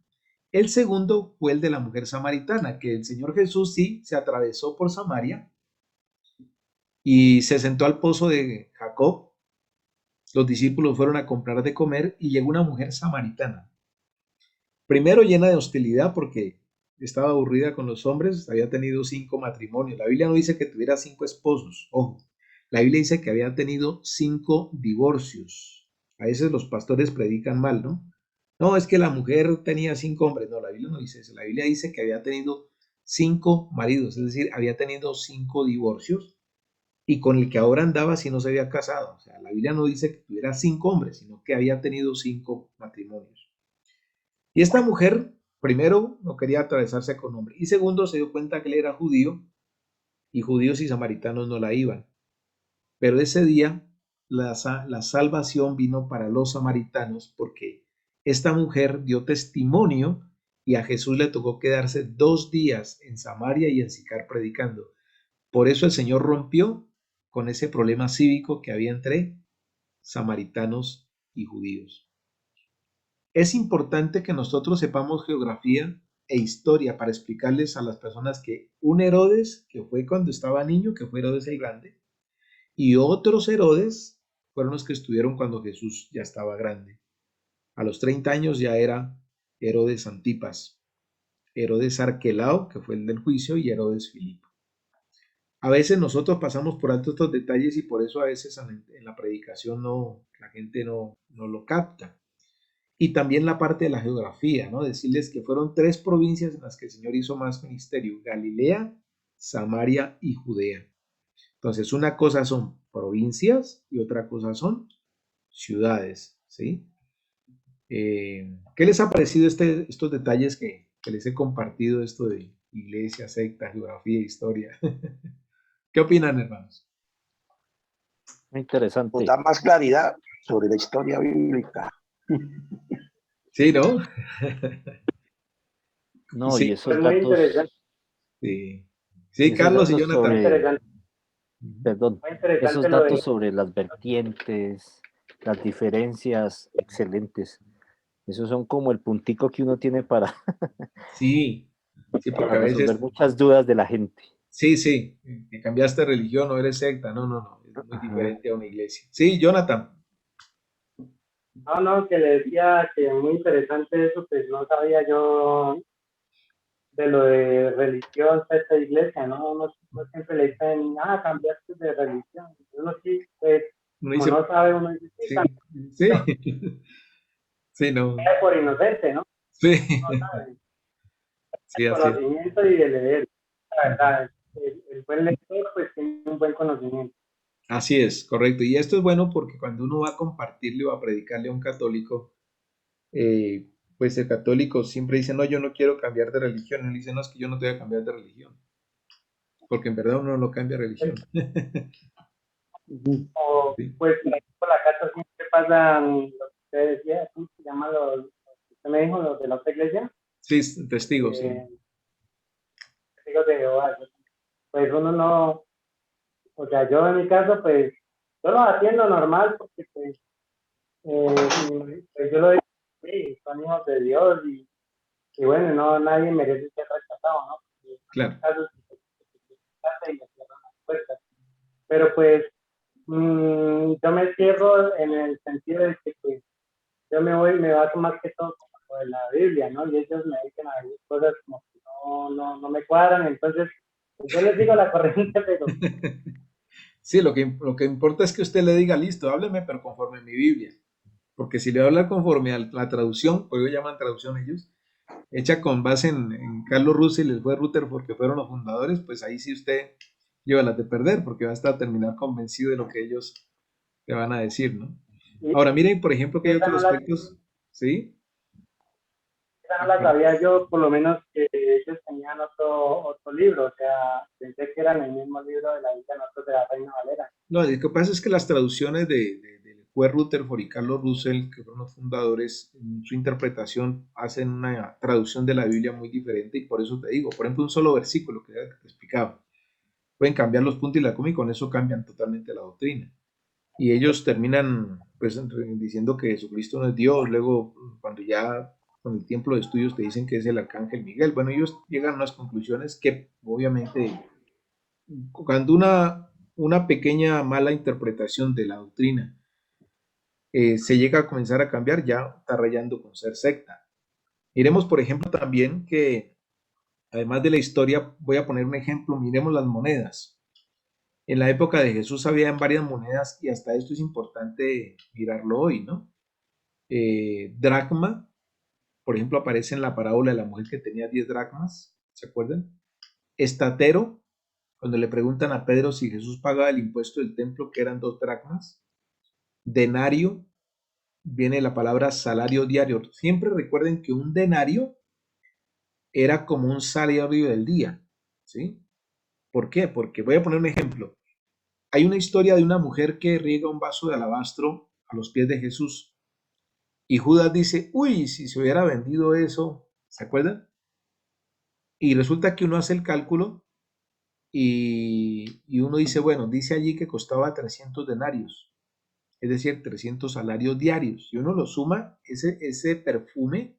El segundo fue el de la mujer samaritana, que el Señor Jesús sí se atravesó por Samaria y se sentó al pozo de Jacob. Los discípulos fueron a comprar de comer y llegó una mujer samaritana. Primero llena de hostilidad porque estaba aburrida con los hombres, había tenido 5 matrimonios. La Biblia no dice que tuviera 5 esposos, ojo. La Biblia dice que había tenido 5 divorcios. A veces los pastores predican mal, ¿no? No, es que la mujer tenía 5 hombres. No, la Biblia no dice eso. La Biblia dice que había tenido 5 maridos, es decir, había tenido 5 divorcios y con el que ahora andaba si no se había casado. O sea, la Biblia no dice que tuviera 5 hombres, sino que había tenido 5 matrimonios. Y esta mujer, primero, no quería atravesarse con hombre y segundo, se dio cuenta que él era judío y judíos y samaritanos no la iban. Pero ese día la salvación vino para los samaritanos porque esta mujer dio testimonio y a Jesús le tocó quedarse 2 días en Samaria y en Sicar predicando. Por eso el Señor rompió con ese problema cívico que había entre samaritanos y judíos. Es importante que nosotros sepamos geografía e historia para explicarles a las personas que un Herodes, que fue cuando estaba niño, que fue Herodes el Grande, y otros Herodes fueron los que estuvieron cuando Jesús ya estaba grande. A los 30 años ya era Herodes Antipas, Herodes Arquelao, que fue el del juicio, y Herodes Filipo. A veces nosotros pasamos por alto estos detalles y por eso a veces en la predicación la gente no lo capta. Y también la parte de la geografía, ¿no? Decirles que fueron 3 provincias en las que el Señor hizo más ministerio: Galilea, Samaria y Judea. Entonces, una cosa son provincias y otra cosa son ciudades, ¿sí? ¿Qué les ha parecido estos detalles que les he compartido, esto de iglesia, secta, geografía, historia? ¿Qué opinan, hermanos? Muy interesante. Nos da más claridad sobre la historia bíblica. Sí, ¿no? No, Sí, y esos muy datos, interesante. sí. Sí, esos Carlos y datos Jonathan. Interesante, perdón, muy interesante esos lo de datos sobre las vertientes, las diferencias, excelentes. Esos son como el puntico que uno tiene para, Sí, sí, porque para a resolver veces, muchas dudas de la gente. sí, que cambiaste de religión o eres secta. No, es muy Ajá. diferente a una iglesia. Sí, Jonathan. No, no, que le decía que muy interesante eso, pues no sabía yo de lo de religión, esta iglesia, ¿no? Uno siempre le dicen, cambiaste de religión. Uno sí, pues, Uno como dice, no sabe, uno dice, sí, sí, cambié sí, sí, no, por inocente, ¿no? sí, No sabe. sí, así es. Conocimiento y de leer. La verdad, el buen lector, pues, tiene un buen conocimiento. Así es, correcto. Y esto es bueno porque cuando uno va a compartirle o a predicarle a un católico, pues el católico siempre dice, no, yo no quiero cambiar de religión. Él dice, no, es que yo no te voy a cambiar de religión, porque en verdad uno no cambia de religión. Ujú. O, Sí, pues, por la casa siempre pasan lo que usted decía, ¿cómo se llama? Usted me dijo, los de la otra iglesia, sí, testigos, sí. eh, testigos de Jehová. Pues uno no, o sea, yo en mi caso, pues, yo lo atiendo normal porque, pues, pues yo lo digo, sí, son hijos de Dios y bueno, no, nadie merece ser rechazado, ¿no? Porque en Claro. casos y le cierran las puertas. Pero pues yo me cierro en el sentido de que pues, yo me baso más que todo como de la Biblia, ¿no? Y ellos me dicen a veces cosas como que no me cuadran, entonces pues, yo les digo la corriente, pero Sí, lo que importa es que usted le diga, listo, hábleme, pero conforme a mi Biblia. Porque si le va a hablar conforme a la traducción, pues ellos llaman traducción ellos, hecha con base en Carlos Russell y el juez Rutherford, que fueron los fundadores, pues ahí sí usted lleva las de perder, porque va a estar terminar convencido de lo que ellos le van a decir, ¿no? y, Ahora, miren, por ejemplo, que y hay otros aspectos, ¿sí? esa no la sabía yo, por lo menos que ellos tenían otro libro, o sea, pensé que eran el mismo libro de la Biblia, nosotros de la Reina Valera. No, lo que pasa es que las traducciones del juez Rutherford y Carlos Russell, que fueron los fundadores, en su interpretación hacen una traducción de la Biblia muy diferente y por eso te digo, por ejemplo, un solo versículo que te explicaba, pueden cambiar los puntos y la coma y con eso cambian totalmente la doctrina. Y ellos terminan pues diciendo que Jesucristo no es Dios, luego cuando ya con el tiempo de estudios te dicen que es el arcángel Miguel, bueno, ellos llegan a unas conclusiones que obviamente cuando una pequeña mala interpretación de la doctrina se llega a comenzar a cambiar, ya está rayando con ser secta. Miremos, por ejemplo, también que, además de la historia, voy a poner un ejemplo, miremos las monedas. En la época de Jesús había varias monedas y hasta esto es importante mirarlo hoy, ¿no? Dracma, por ejemplo, aparece en la parábola de la mujer que tenía 10 dracmas, ¿se acuerdan? Estatero, cuando le preguntan a Pedro si Jesús pagaba el impuesto del templo, que eran 2 dracmas. Denario, viene la palabra salario diario. Siempre recuerden que un denario era como un salario del día, ¿sí? ¿Por qué? Porque voy a poner un ejemplo. Hay una historia de una mujer que riega un vaso de alabastro a los pies de Jesús y Judas dice, uy, si se hubiera vendido eso, ¿se acuerdan? Y resulta que uno hace el cálculo y uno dice, bueno, dice allí que costaba 300 denarios, es decir, 300 salarios diarios. Si uno lo suma, ese perfume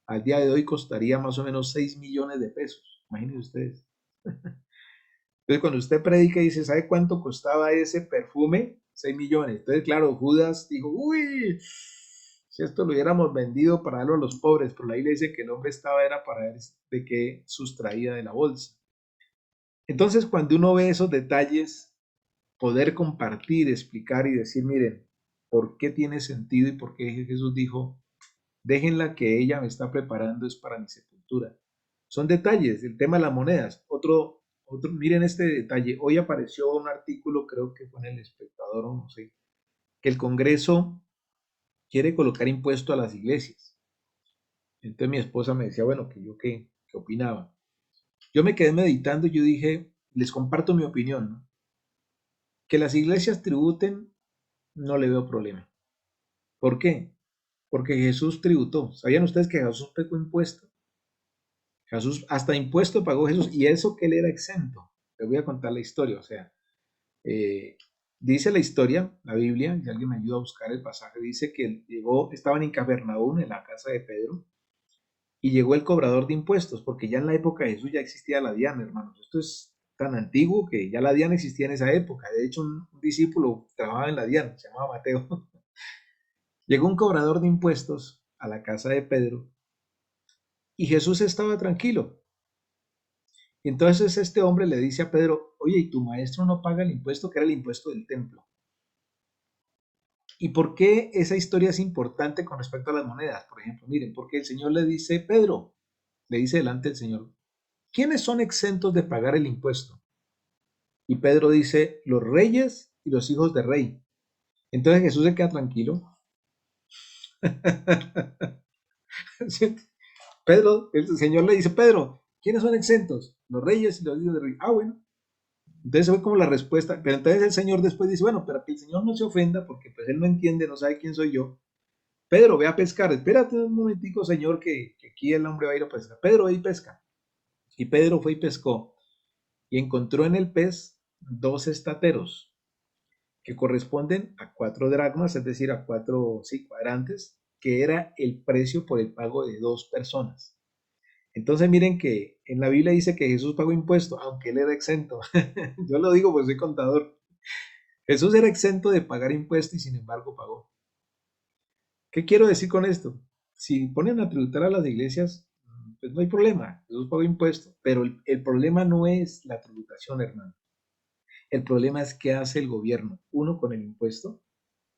al día de hoy costaría más o menos 6 millones de pesos. Imagínense ustedes. Entonces, cuando usted predica y dice, ¿sabe cuánto costaba ese perfume? 6 millones. Entonces, claro, Judas dijo, uy, si esto lo hubiéramos vendido para darlo a los pobres, pero la Biblia dice que el hombre estaba era para ver de qué sustraía de la bolsa. Entonces, cuando uno ve esos detalles, poder compartir, explicar y decir, miren, ¿por qué tiene sentido y por qué Jesús dijo, déjenla que ella me está preparando es para mi sepultura? Son detalles, el tema de las monedas. Miren este detalle. Hoy apareció un artículo, creo que fue en El Espectador o no sé, que el Congreso quiere colocar impuesto a las iglesias. Entonces mi esposa me decía, bueno, que yo qué opinaba. Yo me quedé meditando y yo dije, les comparto mi opinión, ¿no? Que las iglesias tributen, no le veo problema. ¿Por qué? Porque Jesús tributó. ¿Sabían ustedes que Jesús pagó impuesto? Jesús, hasta impuesto pagó Jesús, y eso que él era exento. Les voy a contar la historia, o sea, eh, dice la historia, la Biblia, y alguien me ayuda a buscar el pasaje, dice que él llegó, estaban en Capernaum, en la casa de Pedro, y llegó el cobrador de impuestos, porque ya en la época de Jesús ya existía la DIAN, hermanos. Esto es tan antiguo que ya la DIAN existía en esa época. De hecho, un discípulo trabajaba en la DIAN, se llamaba Mateo. Llegó un cobrador de impuestos a la casa de Pedro y Jesús estaba tranquilo. Y entonces este hombre le dice a Pedro, oye, ¿y tu maestro no paga el impuesto, que era el impuesto del templo? ¿Y por qué esa historia es importante con respecto a las monedas? Por ejemplo, miren, porque el Señor le dice, Pedro, le dice delante del Señor, ¿quiénes son exentos de pagar el impuesto? Y Pedro dice, los reyes y los hijos de rey. Entonces Jesús se queda tranquilo. Pedro, el Señor le dice, Pedro, ¿quiénes son exentos? Los reyes y los hijos de rey. Ah, bueno. Entonces fue como la respuesta. Pero entonces el Señor después dice, bueno, pero que el Señor no se ofenda porque pues él no entiende, no sabe quién soy yo. Pedro, ve a pescar. Espérate un momentico, Señor, que aquí el hombre va a ir a pescar. Pedro, ve y pesca. Y Pedro fue y pescó y encontró en el pez 2 estateros que corresponden a 4 dracmas, es decir, a 4 sí, cuadrantes, que era el precio por el pago de 2 personas. Entonces miren que en la Biblia dice que Jesús pagó impuestos, aunque él era exento. Yo lo digo porque soy contador. Jesús era exento de pagar impuestos y sin embargo pagó. ¿Qué quiero decir con esto? Si ponen a tributar a las iglesias, pues no hay problema, Jesús pagó impuestos, pero el problema no es la tributación, hermano. El problema es qué hace el gobierno, uno con el impuesto,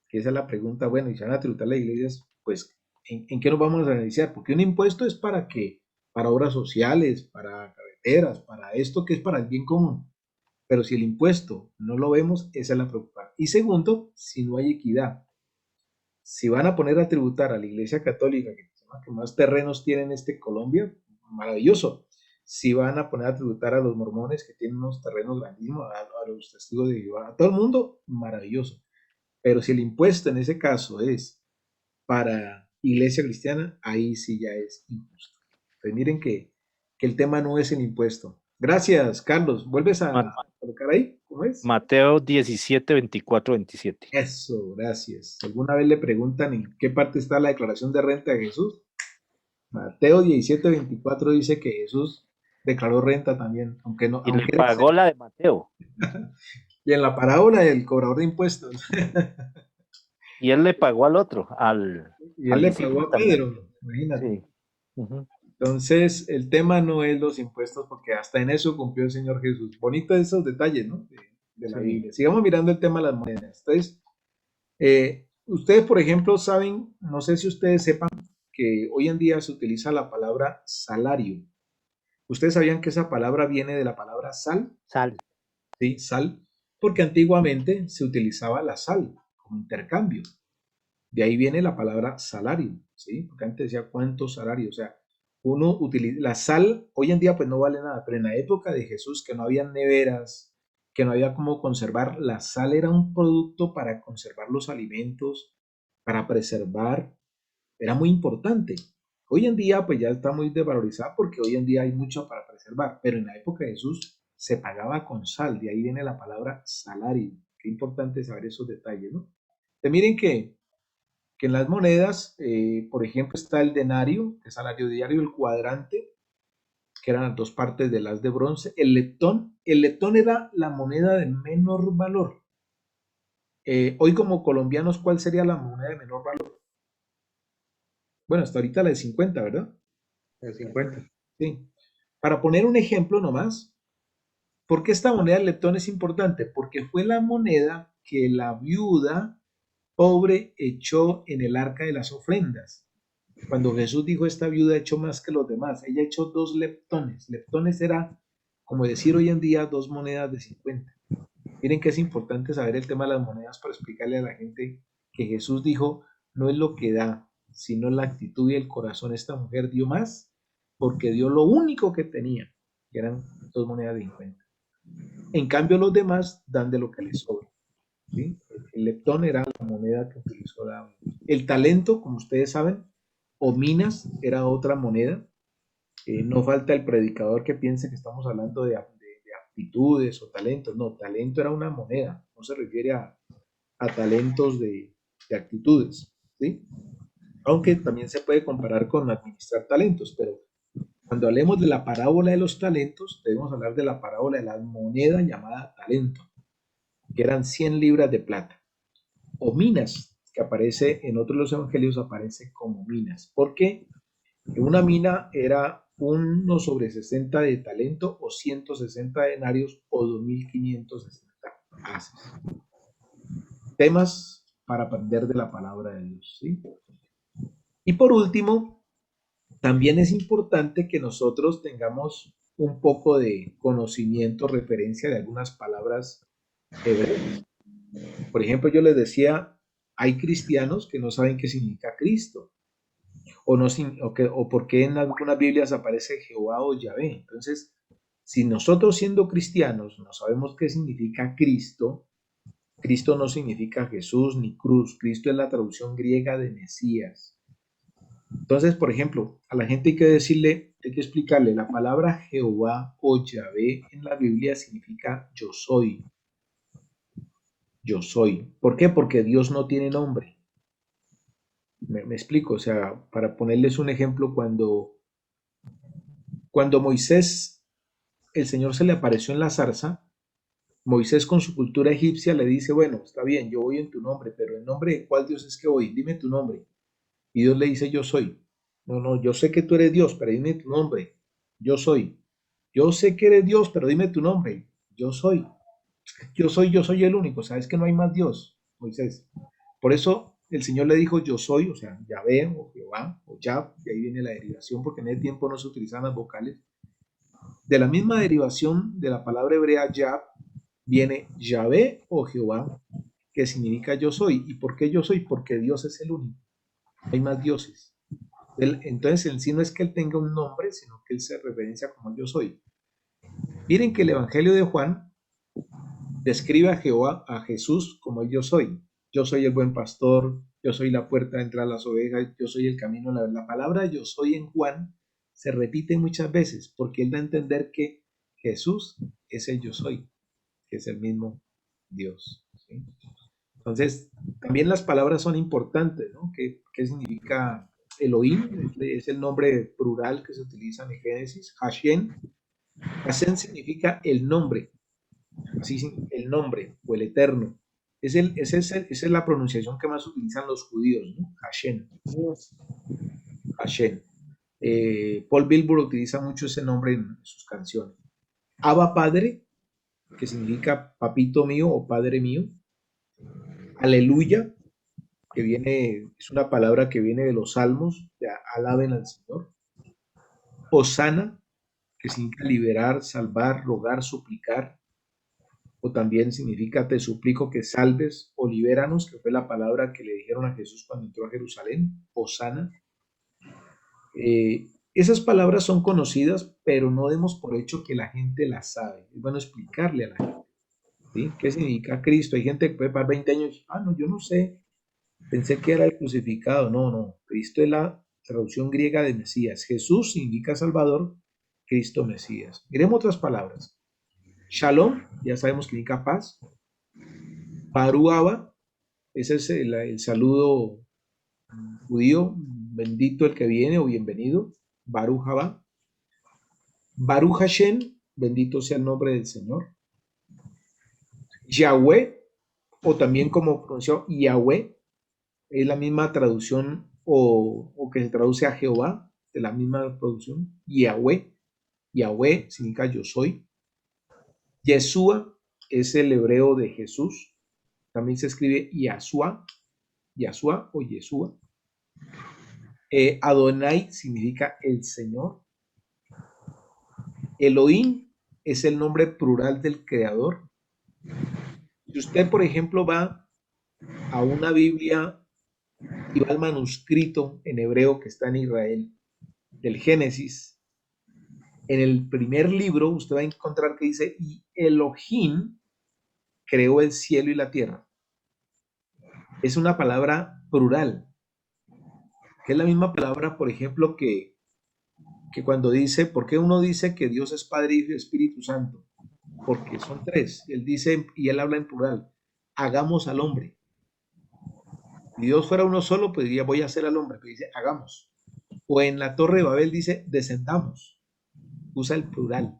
que esa es la pregunta, bueno, y si van a tributar las iglesias, pues, ¿en qué nos vamos a beneficiar? Porque un impuesto es para qué, para obras sociales, para carreteras, para esto que es para el bien común. Pero si el impuesto no lo vemos, esa es la preocupación. Y segundo, si no hay equidad. Si van a poner a tributar a la Iglesia Católica, que es la que más terrenos tiene en Colombia, maravilloso. Si van a poner a tributar a los mormones, que tienen unos terrenos grandísimos, a los testigos de Jehová, a todo el mundo, maravilloso. Pero si el impuesto en ese caso es para Iglesia Cristiana, ahí sí ya es injusto. Entonces miren que el tema no es el impuesto. Gracias, Carlos. ¿Vuelves a colocar ahí? ¿Cómo es? Mateo 17, 24, 27. Eso, gracias. ¿Alguna vez le preguntan en qué parte está la declaración de renta de Jesús? Mateo 17, 24 dice que Jesús declaró renta también, aunque no, Y le aunque era pagó la de Mateo. y en la parábola del cobrador de impuestos. Y él le pagó al otro, Y él al le pagó discípulo a también. Pedro, imagínate. Sí. Ujú. Entonces, el tema no es los impuestos, porque hasta en eso cumplió el Señor Jesús. Bonito esos detalles, ¿no? De la Sí. Biblia. Sigamos mirando el tema de las monedas. Entonces, ustedes, por ejemplo, saben, no sé si ustedes sepan que hoy en día se utiliza la palabra salario. ¿Ustedes sabían que esa palabra viene de la palabra sal? Sal. Sí, sal, porque antiguamente se utilizaba la sal como intercambio. De ahí viene la palabra salario, ¿sí? Porque antes decía cuántos salarios, o sea, uno utiliza la sal, hoy en día pues no vale nada, pero en la época de Jesús que no había neveras, que no había cómo conservar, la sal era un producto para conservar los alimentos, para preservar, era muy importante. Hoy en día pues ya está muy desvalorizada porque hoy en día hay mucho para preservar, pero en la época de Jesús se pagaba con sal, de ahí viene la palabra salario. Qué importante saber esos detalles, ¿no? Miren que en las monedas, por ejemplo, está el denario, el salario diario, el cuadrante, que eran las 2 partes del haz de bronce, el leptón era la moneda de menor valor. Hoy como colombianos, ¿cuál sería la moneda de menor valor? Bueno, hasta ahorita la de 50, ¿verdad? El 50. Sí. Para poner un ejemplo nomás, ¿por qué esta moneda del leptón es importante? Porque fue la moneda que la viuda pobre echó en el arca de las ofrendas. Cuando Jesús dijo esta viuda echó más que los demás, ella echó 2 leptones. Leptones era, como decir hoy en día, 2 monedas de 50. Miren que es importante saber el tema de las monedas para explicarle a la gente que Jesús dijo, no es lo que da, sino la actitud y el corazón. Esta mujer dio más porque dio lo único que tenía, que eran 2 monedas de 50. En cambio, los demás dan de lo que les sobra. ¿Sí? El leptón era la moneda que utilizó David. El talento, como ustedes saben, o minas era otra moneda. No falta el predicador que piense que estamos hablando de aptitudes o talentos. No, talento era una moneda, no se refiere a talentos de actitudes, ¿sí? Aunque también se puede comparar con administrar talentos, pero cuando hablemos de la parábola de los talentos, debemos hablar de la parábola de la moneda llamada talento, que eran 100 libras de plata, o minas. que aparece en otros de los evangelios, aparece como minas. ¿Por qué? Porque una mina era 1/60 de talento o 160 denarios o 2.560 haces. Temas para aprender de la palabra de Dios, ¿sí? Y por último, también es importante que nosotros tengamos un poco de conocimiento, referencia de algunas palabras hebreas. Por ejemplo, yo les decía, hay cristianos que no saben qué significa Cristo, o, no, o por qué en algunas Biblias aparece Jehová o Yahvé. Entonces, si nosotros siendo cristianos no sabemos qué significa Cristo, Cristo no significa Jesús ni cruz, Cristo es la traducción griega de Mesías. Entonces, por ejemplo, a la gente hay que decirle, hay que explicarle, la palabra Jehová o Yahvé en la Biblia significa yo soy. Yo soy. ¿Por qué? Porque Dios no tiene nombre. Me explico, o sea, para ponerles un ejemplo, cuando Moisés, el Señor se le apareció en la zarza, Moisés con su cultura egipcia le dice, bueno, está bien, yo voy en tu nombre, pero ¿en nombre de cuál Dios es que voy? Dime tu nombre. Y Dios le dice, yo soy. No, yo sé que tú eres Dios, pero dime tu nombre. Yo soy. Yo sé que eres Dios, pero dime tu nombre. Yo soy. Yo soy el único. Sabes que no hay más Dios, Moisés. Por eso el Señor le dijo, yo soy, o sea, Yahvé o Jehová o Yah, de ahí viene la derivación, porque en ese tiempo no se utilizan las vocales. De la misma derivación de la palabra hebrea Yah, viene Yahvé o Jehová, que significa yo soy. ¿Y por qué yo soy? Porque Dios es el único. No hay más dioses. Entonces, en sí no es que él tenga un nombre, sino que él se referencia como yo soy. Miren que el Evangelio de Juan describe a Jehová, a Jesús, como el yo soy. Yo soy el buen pastor, yo soy la puerta de entrada a las ovejas, yo soy el camino. La palabra yo soy en Juan se repite muchas veces porque él da a entender que Jesús es el yo soy, que es el mismo Dios, ¿sí? Entonces, también las palabras son importantes, ¿no? ¿Qué significa Elohim? Es el nombre plural que se utiliza en Génesis. Hashem. Hashem significa el nombre, así el nombre o el eterno. Esa es la pronunciación que más utilizan los judíos, ¿no? Hashem. Hashem. Paul Bilbur utiliza mucho ese nombre en sus canciones. Abba Padre, que significa papito mío o padre mío. Aleluya, que es una palabra que viene de los salmos, de alaben al Señor. Hosana, que significa liberar, salvar, rogar, suplicar, o también significa te suplico que salves o libéranos, que fue la palabra que le dijeron a Jesús cuando entró a Jerusalén, Hosana. Esas palabras son conocidas, pero no demos por hecho que la gente las sabe. Es bueno explicarle a la gente, ¿sí? ¿Qué significa Cristo? Hay gente que puede pasar 20 años, no, yo no sé, pensé que era el crucificado. No, Cristo es la traducción griega de Mesías. Jesús significa Salvador, Cristo Mesías. Miremos otras palabras. Shalom, ya sabemos que significa paz. Baruch Haba, ese es el saludo judío, bendito el que viene o bienvenido. Baruch Haba. Baruch Hashem, bendito sea el nombre del Señor. Yahweh, o también como pronunciado Yahweh, es la misma traducción o que se traduce a Jehová, de la misma traducción. Yahweh. Yahweh significa yo soy. Yeshua es el hebreo de Jesús. También se escribe Yahshua, Yahshua o Yeshua. Adonai significa el Señor. Elohim es el nombre plural del Creador. Si usted, por ejemplo, va a una Biblia y va al manuscrito en hebreo que está en Israel, del Génesis, en el primer libro usted va a encontrar que dice, y Elohim creó el cielo y la tierra. Es una palabra plural, que es la misma palabra, por ejemplo, que cuando dice, ¿por qué uno dice que Dios es Padre, Hijo y Espíritu Santo? Porque son tres. Él dice, y él habla en plural, hagamos al hombre. Si Dios fuera uno solo, pues diría, voy a hacer al hombre, pero dice, hagamos. O en la Torre de Babel dice, descendamos. Usa el plural,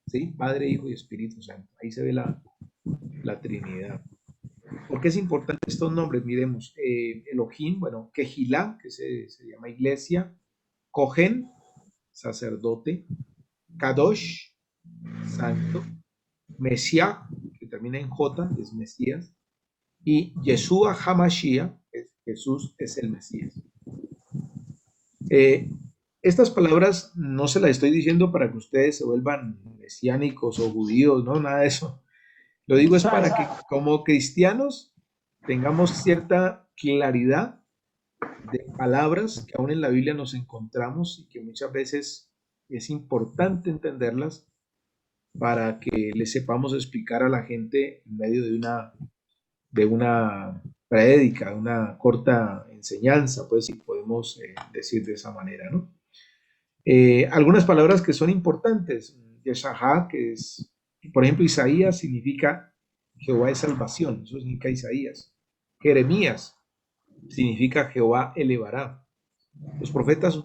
¿sí? Padre, Hijo y Espíritu Santo. Ahí se ve la Trinidad. ¿Por qué es importante estos nombres? Miremos, Elohim, bueno, Kehilá, que se llama iglesia, Cohen, sacerdote, Kadosh, santo, Mesías, que termina en J, es Mesías, y Yeshua HaMashiach, Jesús es el Mesías. Estas palabras no se las estoy diciendo para que ustedes se vuelvan mesiánicos o judíos, no, nada de eso. Lo digo es para que como cristianos tengamos cierta claridad de palabras que aún en la Biblia nos encontramos y que muchas veces es importante entenderlas para que le sepamos explicar a la gente en medio de una prédica, de una corta enseñanza, pues si podemos decir de esa manera, ¿no? Algunas palabras que son importantes, Yeshahá, que es, por ejemplo, Isaías significa Jehová es salvación, eso significa Isaías. Jeremías significa Jehová elevará. Los profetas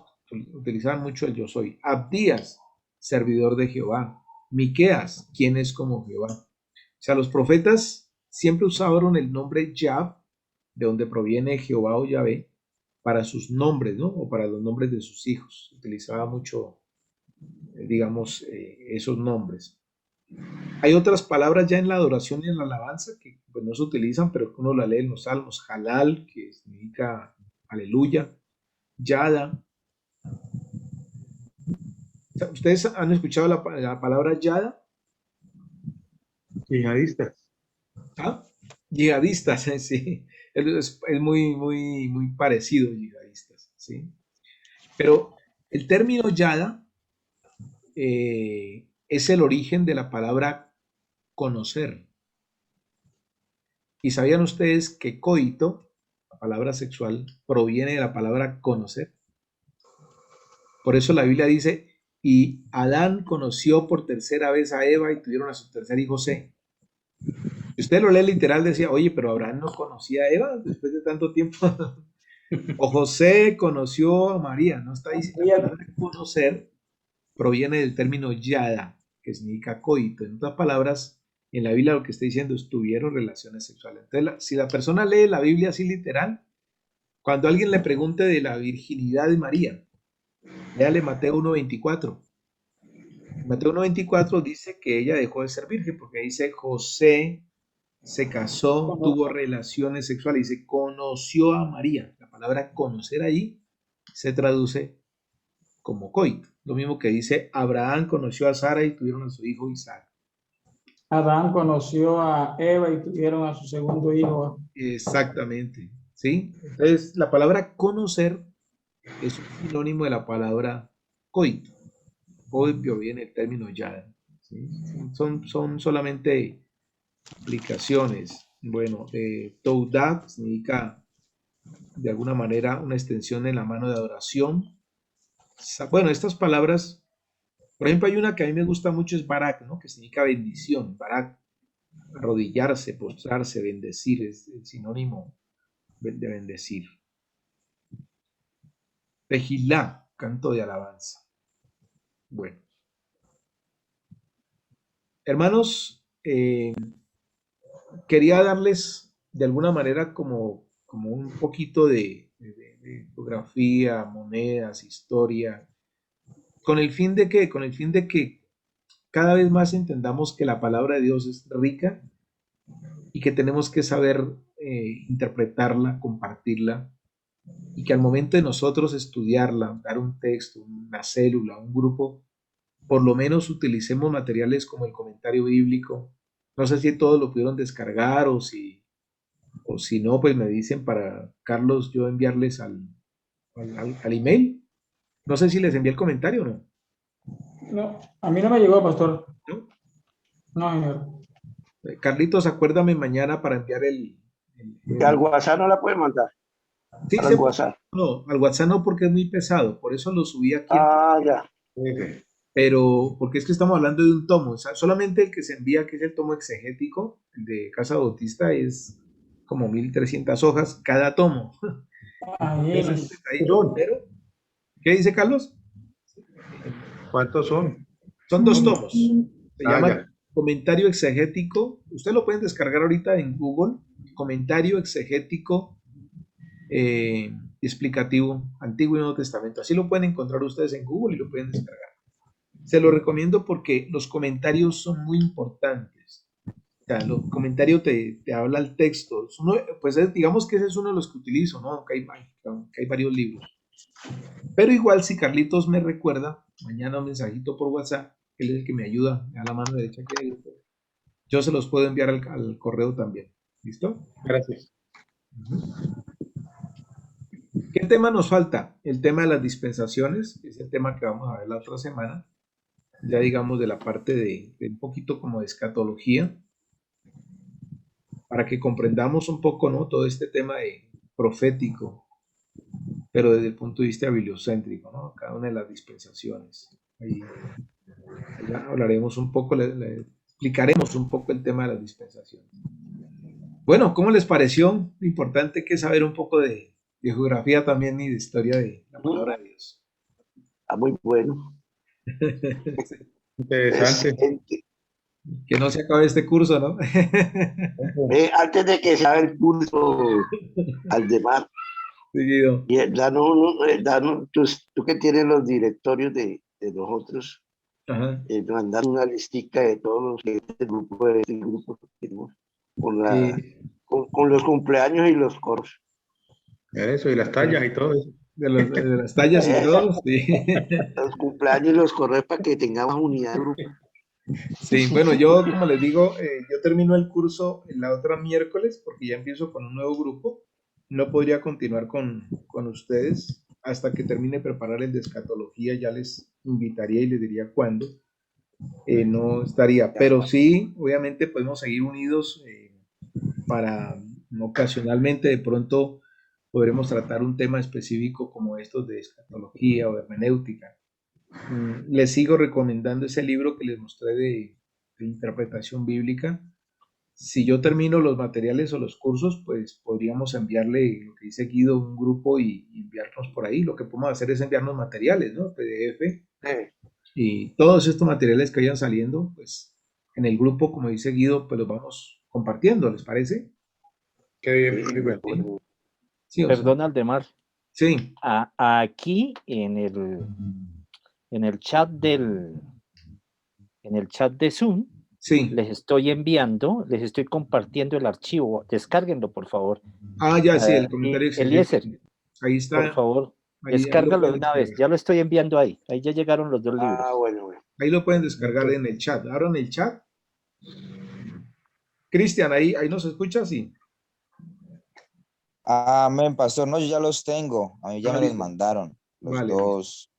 utilizaban mucho el yo soy. Abdías, servidor de Jehová. Miqueas, ¿quién es como Jehová? O sea, los profetas siempre usaron el nombre Yah, de donde proviene Jehová o Yahvé, para sus nombres, ¿no? O para los nombres de sus hijos. Utilizaba mucho, digamos, esos nombres. Hay otras palabras ya en la adoración y en la alabanza que pues, no se utilizan, pero que uno la lee en los salmos. Halal, que significa aleluya. Yada. ¿Ustedes han escuchado la palabra yada? Yihadistas. ¿Ah? Yihadistas, sí. Es muy parecido yihadistas, ¿sí? Pero el término yada es el origen de la palabra conocer. ¿Y sabían ustedes que coito, la palabra sexual, proviene de la palabra conocer? Por eso la Biblia dice, y Adán conoció por tercera vez a Eva y tuvieron a su tercer hijo José. Si usted lo lee literal, decía, oye, pero Abraham no conocía a Eva después de tanto tiempo. O José conoció a María, no está diciendo. La palabra conocer proviene del término yada, que significa coito. En otras palabras, en la Biblia lo que está diciendo es tuvieron relaciones sexuales. Entonces, si la persona lee la Biblia así literal, cuando alguien le pregunte de la virginidad de María, léale Mateo 1:24. Mateo 1:24 dice que ella dejó de ser virgen porque dice José se casó, tuvo relaciones sexuales, dice conoció a María. La palabra conocer ahí se traduce como coito. Lo mismo que dice Abraham conoció a Sara y tuvieron a su hijo Isaac. Adán conoció a Eva y tuvieron a su segundo hijo. Exactamente, ¿sí? Entonces, la palabra conocer es un sinónimo de la palabra coito. Obvio viene el término yada, ¿sí? Son solamente aplicaciones. Bueno, Toudah significa de alguna manera una extensión en la mano de adoración. Bueno, estas palabras, por ejemplo, hay una que a mí me gusta mucho, es Barak, ¿no? Que significa bendición. Barak, arrodillarse, postrarse, bendecir, es el sinónimo de bendecir. Tejilá, canto de alabanza. Bueno. Hermanos, quería darles de alguna manera como un poquito de geografía, monedas, historia, con el fin de que, cada vez más entendamos que la palabra de Dios es rica y que tenemos que saber interpretarla, compartirla, y que al momento de nosotros estudiarla, dar un texto, una célula, un grupo, por lo menos utilicemos materiales como el comentario bíblico. No sé si todos lo pudieron descargar o si no, pues me dicen para Carlos yo enviarles al email. No sé si les envié el comentario o no. No, a mí no me llegó, pastor. ¿No? No, señor. Carlitos, acuérdame mañana para enviar el Al WhatsApp no la puede mandar. Sí, Al WhatsApp. no, al WhatsApp no porque es muy pesado, por eso lo subí aquí. Ah, ya. Pero porque es que estamos hablando de un tomo, o sea, solamente el que se envía, que es el tomo exegético, el de Casa Bautista, es como 1300 hojas cada tomo. Entonces, pero, ¿qué dice Carlos? ¿Cuántos son? Son 2 tomos. Se llama ya. Comentario Exegético. Usted lo pueden descargar ahorita en Google comentario exegético explicativo Antiguo y Nuevo Testamento. Así lo pueden encontrar ustedes en Google y lo pueden descargar. Se lo recomiendo porque los comentarios son muy importantes. O sea, el comentario te habla el texto. Pues digamos que ese es uno de los que utilizo, ¿no? Aunque hay varios libros. Pero igual si Carlitos me recuerda, mañana un mensajito por WhatsApp, él es el que me ayuda, a la mano derecha que yo se los puedo enviar al correo también. ¿Listo? Gracias. ¿Qué tema nos falta? El tema de las dispensaciones, que es el tema que vamos a ver la otra semana. Ya digamos de la parte de un poquito como de escatología, para que comprendamos un poco, ¿no? Todo este tema de profético, pero desde el punto de vista bibliocéntrico, ¿no? Cada una de las dispensaciones. Ahí ya hablaremos un poco, le explicaremos un poco el tema de las dispensaciones. Bueno, ¿cómo les pareció? Importante que saber un poco de geografía también y de historia de la palabra de Dios. Muy bueno. Interesante. Excelente. Que no se acabe este curso, ¿no? Antes de que se haga el curso, Aldemar, Seguido. danos, tú que tienes los directorios de nosotros, Ajá. mandar una listica de todos los que este grupo que tenemos, con los cumpleaños y los coros. Eso, y las tallas y todo eso. De las tallas y todo, sí. Los cumpleaños y los correos para que tengamos unidad de grupo. Sí, bueno, yo como les digo, yo termino el curso la otra miércoles porque ya empiezo con un nuevo grupo. No podría continuar con ustedes hasta que termine de preparar el de escatología. Ya les invitaría y les diría cuándo. No estaría, pero sí, obviamente podemos seguir unidos para ocasionalmente de pronto podremos tratar un tema específico como estos de escatología o hermenéutica. Les sigo recomendando ese libro que les mostré de interpretación bíblica. Si yo termino los materiales o los cursos, pues podríamos enviarle lo que dice Guido, un grupo y enviarnos por ahí. Lo que podemos hacer es enviarnos materiales, ¿no? PDF. Y todos estos materiales que vayan saliendo, pues en el grupo, como dice Guido, pues los vamos compartiendo, ¿les parece? Qué bien, muy bueno. Sí, Perdón, Aldemar. Sí. Aquí en el chat de Zoom, Sí. les estoy compartiendo el archivo. Descárguenlo, por favor. Ah, ya, sí, el comentario Eliezer, ahí está. por favor, ahí descárgalo de una vez. Ya lo estoy enviando ahí. Ahí ya llegaron los 2 libros. Bueno. Ahí lo pueden descargar en el chat. Abran el chat. Cristian, ahí nos escucha, sí. Amén, pastor. No, yo ya los tengo. A mí ya me los Listo. mandaron. Los Vale, dos.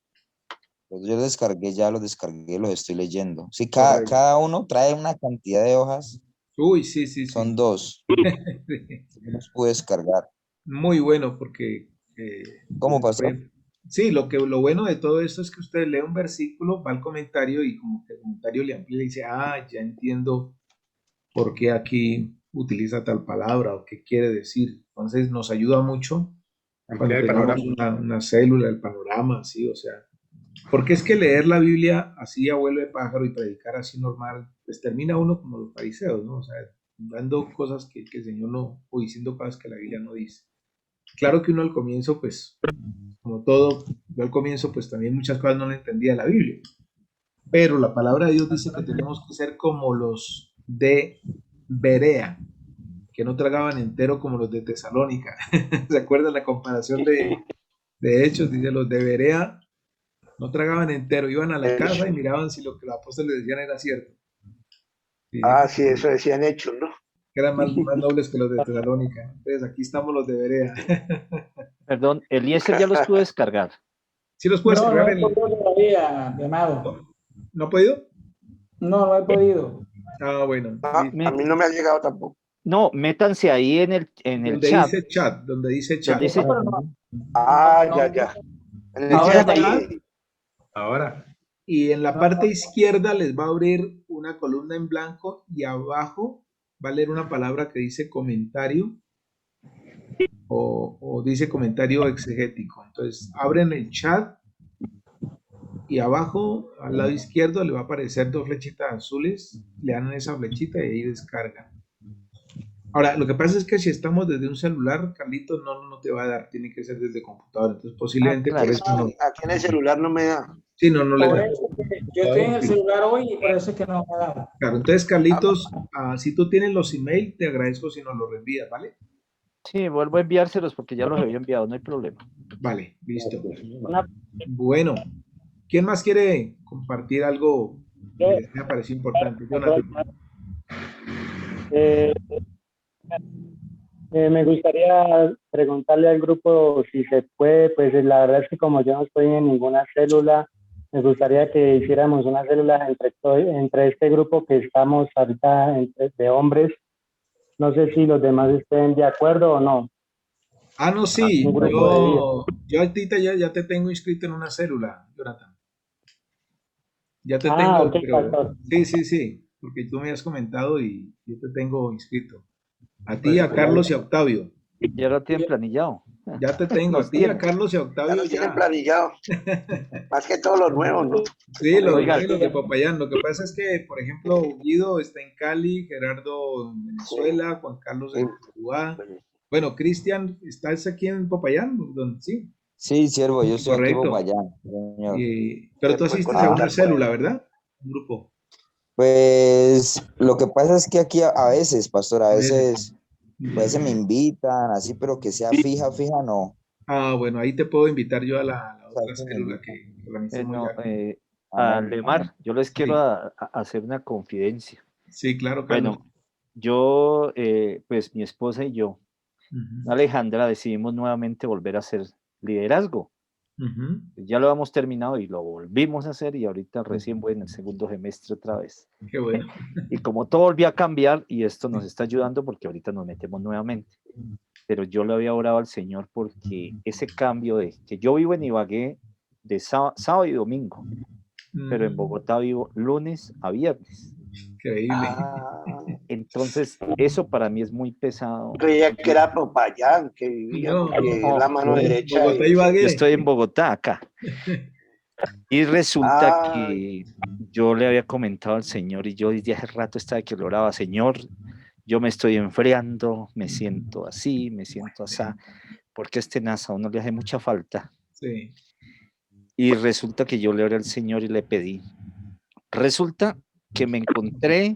Yo los descargué, los estoy leyendo. Sí, Correcto. cada uno trae una cantidad de hojas. Uy, sí. Son 2. Yo los pude descargar. Muy bueno, porque ¿Cómo, pastor? sí, lo bueno de todo esto es que usted lee un versículo, va al comentario y como que el comentario le amplía y dice, ya entiendo por qué aquí utiliza tal palabra o qué quiere decir. Entonces nos ayuda mucho cuando Ampliar el tengamos panorama. una célula, el panorama, sí, o sea, porque es que leer la Biblia así a vuelo de pájaro y predicar así normal, pues termina uno como los fariseos, ¿no? O sea, dando cosas que el Señor no, o diciendo cosas que la Biblia no dice. Claro que uno al comienzo, pues, como todo, yo al comienzo, pues también muchas cosas no le entendía de la Biblia. Pero la palabra de Dios dice que tenemos que ser como los de Berea, que no tragaban entero como los de Tesalónica. ¿Se acuerdan la comparación de Hechos? Dice, los de Berea no tragaban entero, iban a la casa y miraban si lo que los apóstoles decían era cierto. Sí, eso decían Hechos, ¿no? Que eran más nobles que los de Tesalónica. Entonces aquí estamos los de Berea. Perdón, Eliezer ya los pude descargar. ¿Sí los puedes No cargar? he podido todavía, mi amado. ¿No ha podido? No he podido. Bueno. A mí no me ha llegado tampoco. No, métanse ahí en el Donde chat. dice chat, donde dice chat. Donde dice- Ya. En el Ahora chat sí. ahí. Ahora. Y en la parte izquierda les va a abrir una columna en blanco y abajo va a leer una palabra que dice comentario o dice comentario exegético. Entonces abren el chat y abajo al lado izquierdo le va a aparecer 2 flechitas azules. Le dan esa flechita y ahí descargan. Ahora, lo que pasa es que si estamos desde un celular, Carlitos, no te va a dar, tiene que ser desde computador. Entonces, posiblemente por claro. eso no. Aquí en el celular no me da. Sí, no le Por da. eso que yo estoy en el celular hoy y por eso es que no me ha dado. Claro, entonces, Carlitos, si tú tienes los emails, te agradezco si nos los reenvías, ¿vale? Sí, vuelvo a enviárselos porque ya los había enviado, no hay problema. Vale, listo. Una, Bueno, ¿quién más quiere compartir algo que yo, les haya parecido importante? Jonathan. eh, me gustaría preguntarle al grupo si se puede, pues la verdad es que como yo no estoy en ninguna célula, me gustaría que hiciéramos una célula entre este grupo que estamos ahorita de hombres. No sé si los demás estén de acuerdo o no. Ah, no, sí, Un grupo de 10. yo a ti ya te tengo inscrito en una célula, Jonathan. Ya te Ah, tengo, ok, pero pastor. sí, porque tú me has comentado y yo te tengo inscrito. A ti, a Carlos y a Octavio. Ya lo tienen planillado. Ya te tengo, a Nos ti, a tienen. Carlos y a Ya Octavio, nos tienen ya. planillado. Más que todo lo nuevo, ¿no? Sí, los Oiga, nuevos y los de Popayán. Lo que pasa es que, por ejemplo, Guido está en Cali, Gerardo en Sí. Venezuela, Juan Carlos en Sí. Cuba. Bueno, Cristian, ¿estás aquí en Popayán? Sí, Sí, siervo, yo estoy aquí en correcto. Popayán, señor. Pero Se tú puede asistes a una conectar por ahí. célula, ¿verdad? Un grupo. Pues lo que pasa es que aquí a veces, pastor, a A veces. veces, me invitan, así, pero que sea fija, no. Ah, bueno, ahí te puedo invitar yo a la O sea, otra sí me célula invitan. que organicemos no, ya. al Amén, Lemar, amén. yo les quiero Sí, hacer una confidencia. sí, claro, Carlos. Bueno, yo, pues mi esposa y yo, Ujú, Alejandra, decidimos nuevamente volver a hacer liderazgo. ujú. Ya lo hemos terminado y lo volvimos a hacer y ahorita recién voy en el segundo semestre otra vez. Qué bueno. Y como todo volvió a cambiar y esto nos está ayudando porque ahorita nos metemos nuevamente. Pero yo le había orado al Señor porque ese cambio de que yo vivo en Ibagué de sábado y domingo, pero en Mm, Bogotá vivo lunes a viernes. increíble. Ah, Entonces, eso para mí es muy pesado. creía que era Popayán que vivía, No, porque es la No, mano derecha Bogotá y de ese. yo Ibagué. estoy en Bogotá acá. Y resulta Ah, que yo le había comentado al Señor y yo desde hace rato estaba que le oraba, Señor, yo me estoy enfriando, me siento así, me siento así, porque este NASA a uno le hace mucha falta. Sí. Y resulta que yo le oré al Señor y le pedí. Resulta que me encontré,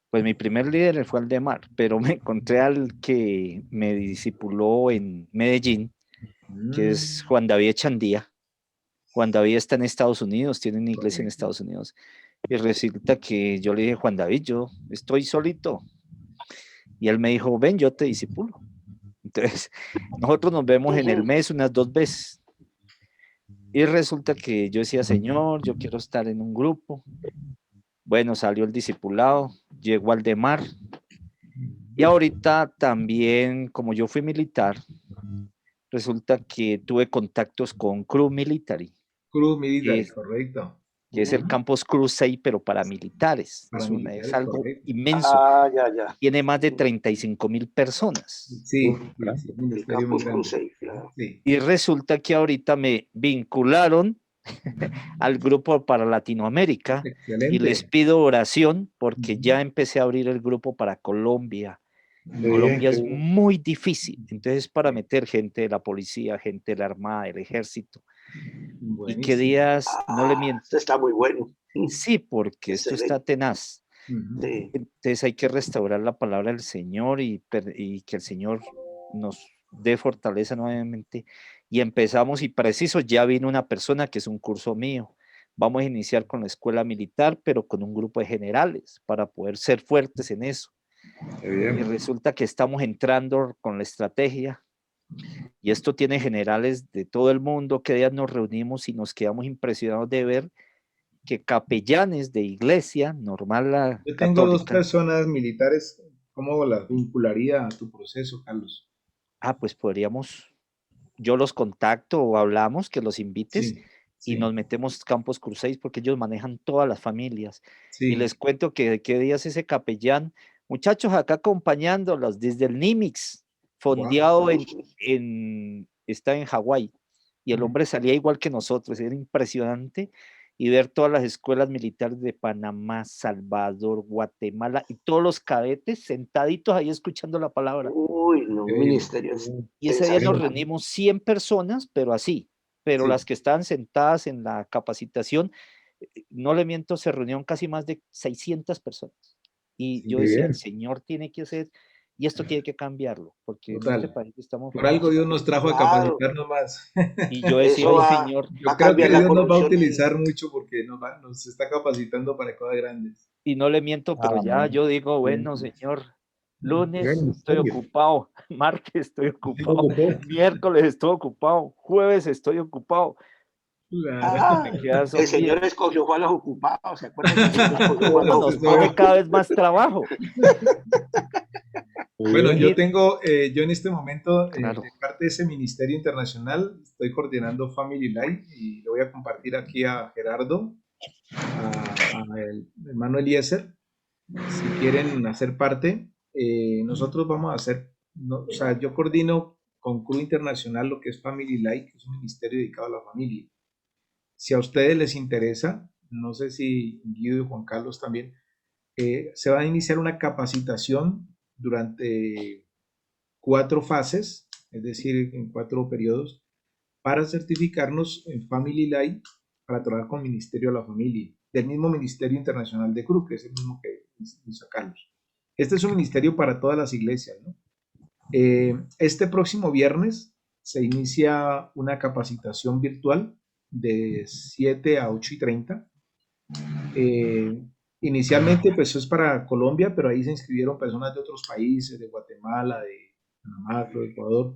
pues mi primer líder fue Aldemar, pero me encontré al que me discipuló en Medellín, que es Mm, Juan David Echandía. Juan David está en Estados Unidos, tiene una iglesia en correcto. Estados Unidos. Y resulta que yo le dije, Juan David, yo estoy solito. Y él me dijo, ven, yo te disipulo. Entonces, nosotros nos vemos en el mes unas 2 veces. Y resulta que yo decía, Señor, yo quiero estar en un grupo. Bueno, salió el discipulado, llegó Aldemar. Y ahorita también, como yo fui militar, resulta que tuve contactos con Cruz Military, Cruz que Military, es, correcto. que es el Campus Crusade, pero para militares. Es Paramilitares, algo correcto. inmenso. ah, ya. Tiene más de 35.000 personas. Sí, sí, es un El ministerio muy Campus grande. Crusade, claro. Sí, Y resulta que ahorita me vincularon al grupo para Latinoamérica y les excelente. pido oración porque Ujú. ya empecé a abrir el grupo para Colombia. Qué bien, Colombia qué es bien. muy difícil, entonces para Sí, meter gente de la policía, gente de la armada, del ejército. Y qué buenísimo. días, no le Ah, esto miento. está muy bueno. Sí, porque esto está Excelente. tenaz. Ujú. Sí. Entonces hay que restaurar la palabra del Señor y que el Señor nos dé fortaleza nuevamente. Y empezamos y preciso, ya vino una persona que es un curso mío. Vamos a iniciar con la escuela militar, pero con un grupo de generales para poder ser fuertes en eso. Qué Y bien. resulta que estamos entrando con la estrategia y esto tiene generales de todo el mundo que días nos reunimos y nos quedamos impresionados de ver que capellanes de iglesia normal, la Yo tengo dos católica, personas militares. ¿Cómo las vincularía a tu proceso, Carlos? pues podríamos, yo los contacto o hablamos, que los invites Sí, y sí, nos metemos Campos Crusades porque ellos manejan todas las familias. Y les sí. cuento que de qué días ese capellán, muchachos acá acompañándolos desde el Nimitz, Wow. fondeado está en Hawái. Y el hombre salía igual que nosotros, era impresionante. y ver todas las escuelas militares de Panamá, Salvador, Guatemala y todos los cadetes sentaditos ahí escuchando la palabra. Uy, no, un Increíble. ministerio Y ese día nos sensacional. reunimos 100 personas, pero así. Pero Sí. las que estaban sentadas en la capacitación, no le miento, se reunieron casi más de 600 personas. Y Sí, yo Muy decía, bien. el Señor tiene que hacer, y esto tiene que cambiarlo, porque en este Total. país estamos Por algo famosos. Dios nos trajo a Claro, capacitarnos más. Y yo decía, eso ay, va, Señor, va Yo a creo que cambiar la Dios nos va a corrupción utilizar mucho porque nos está capacitando para cosas grandes. y no le miento, pero ya Amén. yo digo, bueno, Sí. Señor, Gran lunes estoy ministerio. ocupado, martes estoy ¿Sí lo ocupado, ocupó? miércoles estoy ocupado, jueves estoy ocupado. Claro. Ah, Me quedan el son Señor 10. escogió fue a los ocupados. ¿Se acuerdan que el Señor escogió fue a los Nos pone ocupados? cada vez más trabajo. Muy Bueno, bien. yo tengo, yo en este momí Claro. de parte de ese ministerio internacional, estoy coordinando Family Life y le voy a compartir aquí a Gerardo, a el hermano Eliezer, si quieren hacer parte. Nosotros vamos a hacer, o sea, yo coordino con Cruz Internacional lo que es Family Life, que es un ministerio dedicado a la familia. Si a ustedes les interesa, no sé si Guido y Juan Carlos también, se va a iniciar una capacitación durante 4 fases, es decir, en 4 periodos, para certificarnos en Family Life para trabajar con el Ministerio de la Familia, del mismo Ministerio Internacional de Cruz, que es el mismo que hizo Carlos. Este es un ministerio para todas las iglesias, ¿no? Este próximo viernes se inicia una capacitación virtual de 7 a 8:30. Inicialmente pues es para Colombia, pero ahí se inscribieron personas de otros países, de Guatemala, de Panamá, de Ecuador.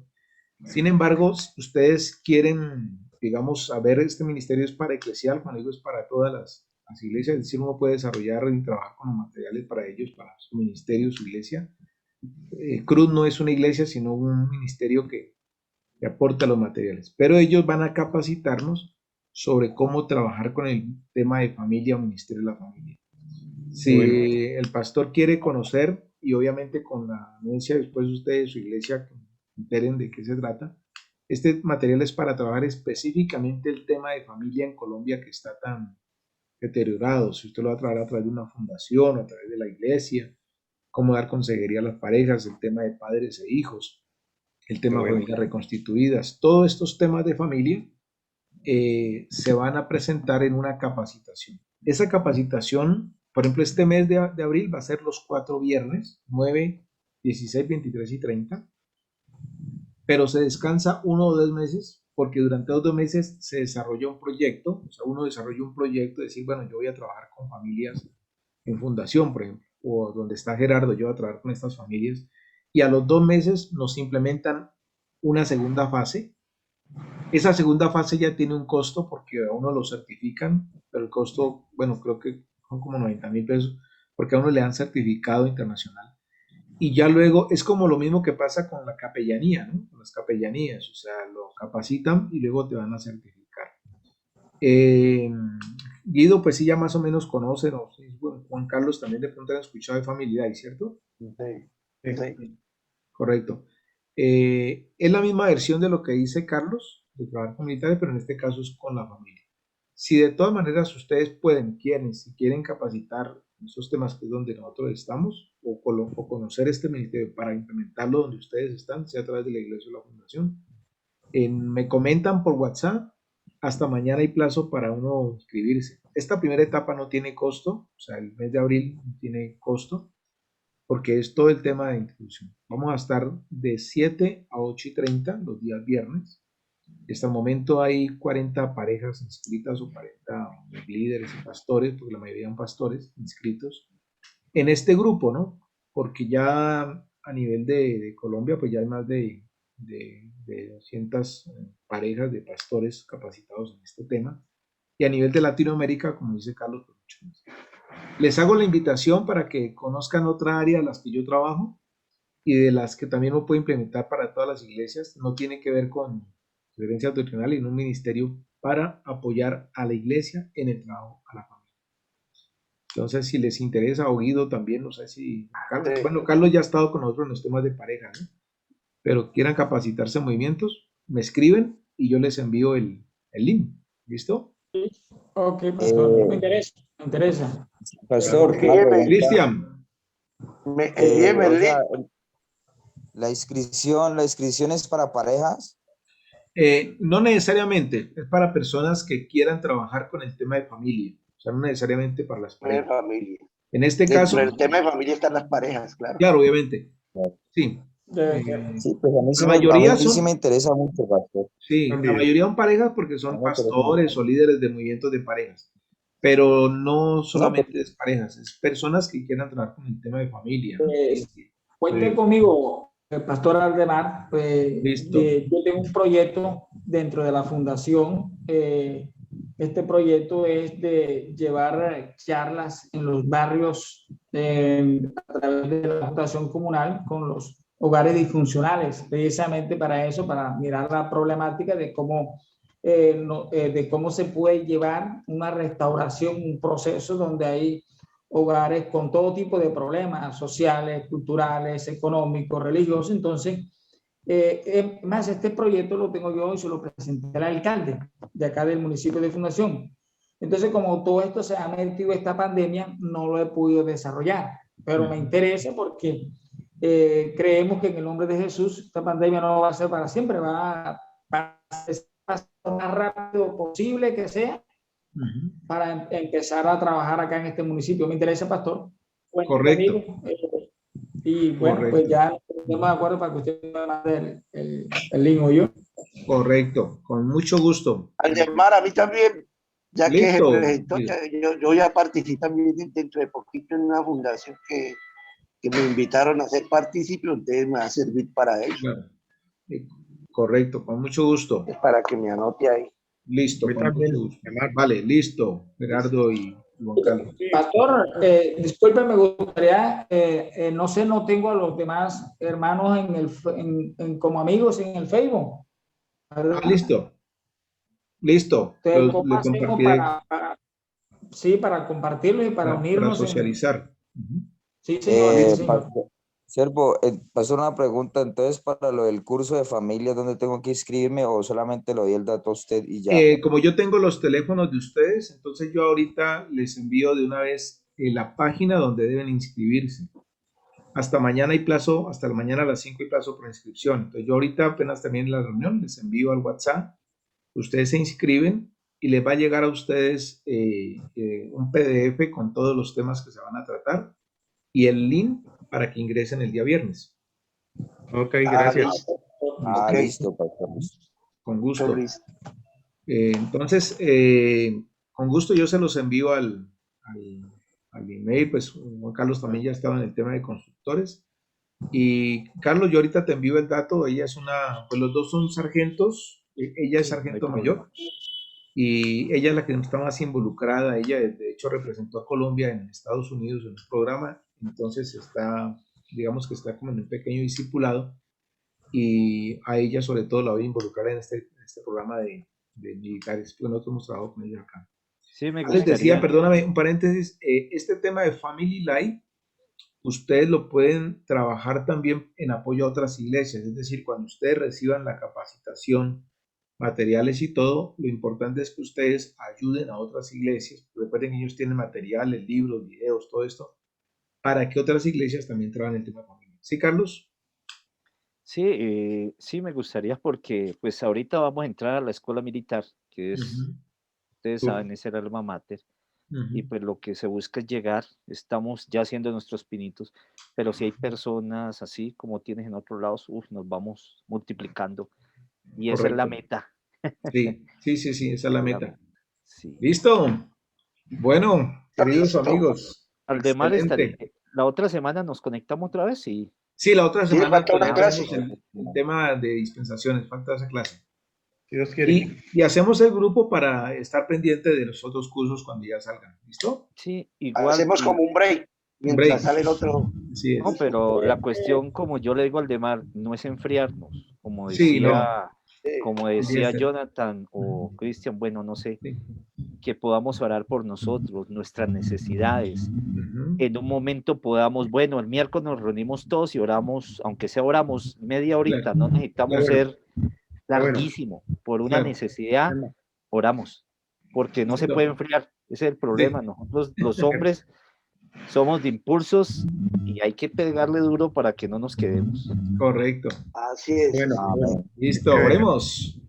Sin embargo, si ustedes quieren, digamos, saber, este ministerio es para eclesial, cuando digo es para todas las iglesias, es decir, uno puede desarrollar y trabajar con los materiales para ellos, para su ministerio, su iglesia. Cruz no es una iglesia, sino un ministerio que aporta los materiales, pero ellos van a capacitarnos sobre cómo trabajar con el tema de familia o ministerio de la familia. Si el pastor quiere conocer, y obviamente con la anuencia después ustedes, su iglesia, que enteren de qué se trata, este material es para trabajar específicamente el tema de familia en Colombia, que está tan deteriorado. Si usted lo va a trabajar a través de una fundación, a través de la iglesia, cómo dar consejería a las parejas, el tema de padres e hijos, el tema de Bueno. familias reconstituidas, todos estos temas de familia se van a presentar en una capacitación. Esa capacitación, por ejemplo, este mes de abril va a ser los 4 viernes, 9, 16, 23 y 30, pero se descansa 1 o 2 meses porque durante los 2 meses se desarrolla un proyecto, o sea, uno desarrolla un proyecto de decir, bueno, yo voy a trabajar con familias en fundación, por ejemplo, o donde está Gerardo, yo voy a trabajar con estas familias, y a los 2 meses nos implementan una segunda fase. Esa segunda fase ya tiene un costo porque a uno lo certifican, pero el costo, bueno, creo que son como 90,000 pesos, porque a uno le dan certificado internacional. Y ya luego es como lo mismo que pasa con la capellanía, ¿no? Con las capellanías, o sea, lo capacitan y luego te van a certificar. Guido, pues sí, ya más o menos conoce, ¿no? Bueno, Juan Carlos también de pronto han escuchado de Familia, ¿cierto? Sí, Sí. sí. Correcto. Es la misma versión de lo que dice Carlos, de trabajar con militares, pero en este caso es con la familia. Si de todas maneras ustedes pueden, quieren, si quieren capacitar esos temas que es donde nosotros estamos, o conocer este ministerio para implementarlo donde ustedes están, sea a través de la iglesia o la fundación, me comentan por WhatsApp, hasta mañana hay plazo para uno inscribirse. Esta primera etapa no tiene costo, o sea, el mes de abril no tiene costo, porque es todo el tema de introducción. Vamos a estar de 7 a 8:30 los días viernes. Hasta el momento hay 40 parejas inscritas o 40 líderes y pastores, porque la mayoría son pastores inscritos en este grupo, ¿no? Porque ya a nivel de Colombia, pues ya hay más de 200 parejas de pastores capacitados en este tema. Y a nivel de Latinoamérica, como dice Carlos, pues mucho más. Les hago la invitación para que conozcan otra área de las que yo trabajo y de las que también lo puedo implementar para todas las iglesias. No tiene que ver con referencias doctrinales, en un ministerio para apoyar a la iglesia en el trabajo a la familia. Entonces, si les interesa, o Guido también, no sé si... Carlos, Sí. bueno, Carlos ya ha estado con nosotros en los temas de pareja, ¿no? Pero quieran capacitarse en movimientos, me escriben y yo les envío el link. ¿Listo? Ok, pastor, me Eh, interesa, me interesa. Pastor, una Envíeme, pregunta. Cristian, envíeme O el sea, link. la inscripción es para parejas. no necesariamente, es para personas que quieran trabajar con el tema de familia, o sea, no necesariamente para las De parejas. familia. En este Dentro caso, del tema de familia están las parejas, claro. claro, obviamente, sí. Debe ser. Eh, Sí, pues la a mayoría mí sí me son, interesa mucho, pastor. sí, la También. mayoría son parejas porque A mí son me interesa mucho. pastores o líderes de movimientos de parejas, pero no No, pues, solamente es parejas, es personas que quieran trabajar con el tema de familia, ¿no? Eh, Cuente Sí. conmigo, Pastor Aldemar. Listo. Yo tengo un proyecto dentro de la fundación. Este proyecto es de llevar charlas en los barrios a través de la fundación comunal con los hogares disfuncionales, precisamente para eso, para mirar la problemática de de cómo se puede llevar una restauración, un proceso donde hay hogares con todo tipo de problemas sociales, culturales, económicos, religiosos. Entonces, más este proyecto lo tengo yo y se lo presenté al alcalde de acá del municipio de Fundación. Entonces, como todo esto se ha metido esta pandemia, no lo he podido desarrollar, pero me interesa porque creemos que en el nombre de Jesús esta pandemia no va a ser para siempre, va a ser lo más rápido posible que sea Ujú. para empezar a trabajar acá en este municipio. Me interesa, pastor. Cuente Correcto, conmigo. Y bueno, pues correcto. ya nos ponemos de acuerdo para que usted me mande el link o yo. Correcto, con mucho gusto. Aldemar, a mí también, ya que se Listo. presentó, yo ya participé también dentro de poquito en una fundación que me invitaron a ser partícipe, entonces me va a servir para eso. Claro. Eh, Correcto, con mucho gusto. Es para que me anote ahí. A Listo, mí con mucho también, gusto. Omar. Vale, listo, Gerardo y Juan Carlos. Pastor, disculpe, me gustaría, no sé, no tengo a los demás hermanos como amigos en el Facebook, Ah, ¿verdad? listo, listo. Entonces, ¿cómo Le hacemos compartiré sí, para compartirlo y para para unirnos en... socializar. Ujú. Sí, señor, sí, señor. Pastor, Siervo, pastor, una pregunta. Entonces, para lo del curso de familia, ¿dónde tengo que inscribirme o solamente le doy el dato a usted y ya? Como yo tengo los teléfonos de ustedes, entonces yo ahorita les envío de una vez la página donde deben inscribirse. Hasta mañana hay plazo, hasta la mañana a las 5 hay plazo por inscripción. Entonces yo ahorita apenas termine la reunión, les envío al WhatsApp, ustedes se inscriben y les va a llegar a ustedes un PDF con todos los temas que se van a tratar y el link para que ingresen el día viernes. Ok, Ah, gracias. listo. Ah, Ok, listo, pastor. Con estoy gusto. listo. Entonces, con gusto yo se los envío al email, pues Juan Carlos también ya estaba en el tema de constructores. Y Carlos, yo ahorita te envío el dato, ella es pues los dos son sargentos, ella es Sí, no hay sargento problema. mayor y ella es la que está más involucrada, ella de hecho representó a Colombia en Estados Unidos en un programa, entonces está, digamos que está como en un pequeño discipulado y a ella sobre todo la voy a involucrar en este programa de militares, porque nosotros hemos trabajado con ella acá. Sí, me Les decía, gustaría. perdóname, un paréntesis, este tema de Family Life, ustedes lo pueden trabajar también en apoyo a otras iglesias, es decir, cuando ustedes reciban la capacitación, materiales y todo, lo importante es que ustedes ayuden a otras iglesias, recuerden que ellos tienen materiales, libros, videos, todo esto, para que otras iglesias también trabajen el tema de familia. ¿Sí, Carlos? Sí, sí, me gustaría porque pues ahorita vamos a entrar a la escuela militar, que es, Ujú. ustedes Uf, saben, es el alma mater, y ujú. pues lo que se busca es llegar, estamos ya haciendo nuestros pinitos, pero si hay personas así como tienes en otros lados, nos vamos multiplicando, y esa es la Correcto. meta, Sí, sí, sí, sí, esa es la esa es la meta. meta. Sí. ¿Listo? Bueno, Está queridos listo. amigos, Aldemar estaría, excelente. la otra semana nos conectamos otra vez, sí. Sí, la otra Sí, semana falta una todavía Ah, bueno, clase. tenemos el tema de dispensaciones, falta esa clase. Si Dios quiere. Y hacemos el grupo para estar pendiente de los otros cursos cuando ya salgan. ¿Listo? sí, igual, Hacemos como un break Un mientras break. sale el otro. Así no, es. pero la cuestión, como yo le digo al Aldemar, no es enfriarnos, Sí, no. como Debería decía ser. Jonathan o Cristian, bueno, no sé, Sí. que podamos orar por nosotros, nuestras necesidades. Ujú. En un momento podamos, bueno, el miércoles nos reunimos todos y oramos, aunque sea oramos media Claro, horita, no necesitamos Bueno, ser bueno, larguísimo, por una claro. necesidad, oramos. porque no se Listo. puede enfriar. Ese es el problema. Nosotros, los hombres, somos de impulsos y hay que pegarle duro para que no nos quedemos. Correcto. Así es. Bueno, Amén. listo, Qué bueno. oremos.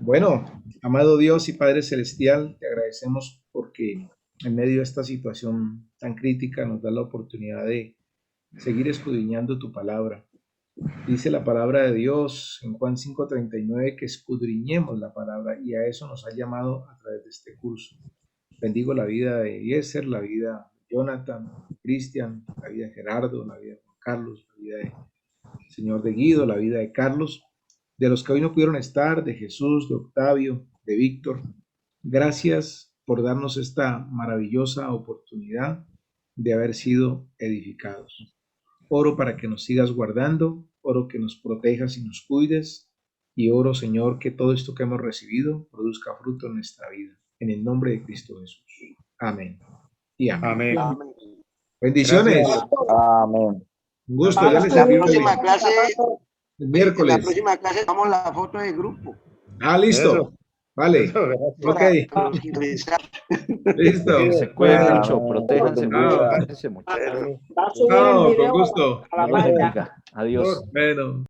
Bueno, amado Dios y Padre Celestial, te agradecemos porque en medio de esta situación tan crítica nos da la oportunidad de seguir escudriñando tu palabra. Dice la palabra de Dios en Juan 5:39 que escudriñemos la palabra y a eso nos ha llamado a través de este curso. Bendigo la vida de Eliezer, la vida de Jonathan, de Cristian, la vida de Gerardo, la vida de Juan Carlos, la vida del señor de Guido, la vida de Carlos, de los que hoy no pudieron estar, de Jesús, de Octavio, de Víctor. Gracias por darnos esta maravillosa oportunidad de haber sido edificados. Oro para que nos sigas guardando, oro que nos protejas y nos cuides, y oro, Señor, que todo esto que hemos recibido produzca fruto en nuestra vida. En el nombre de Cristo Jesús. Amén. Y amén. Amén. Amén. Bendiciones. Gracias. Amén. Un gusto. Ah, Ya les La envío próxima clase, el en la miércoles. próxima clase damos la foto del grupo. Ah, listo. Eso. Vale. Eso, gracias. Ok. Para los interesados. Listo. Sí, Se cuiden bueno. mucho, protéjanse mucho, Ah. cuídense mucho. Bueno. Va a subir el No, con video gusto. a la Dios les página. bendiga. Adiós. Bueno.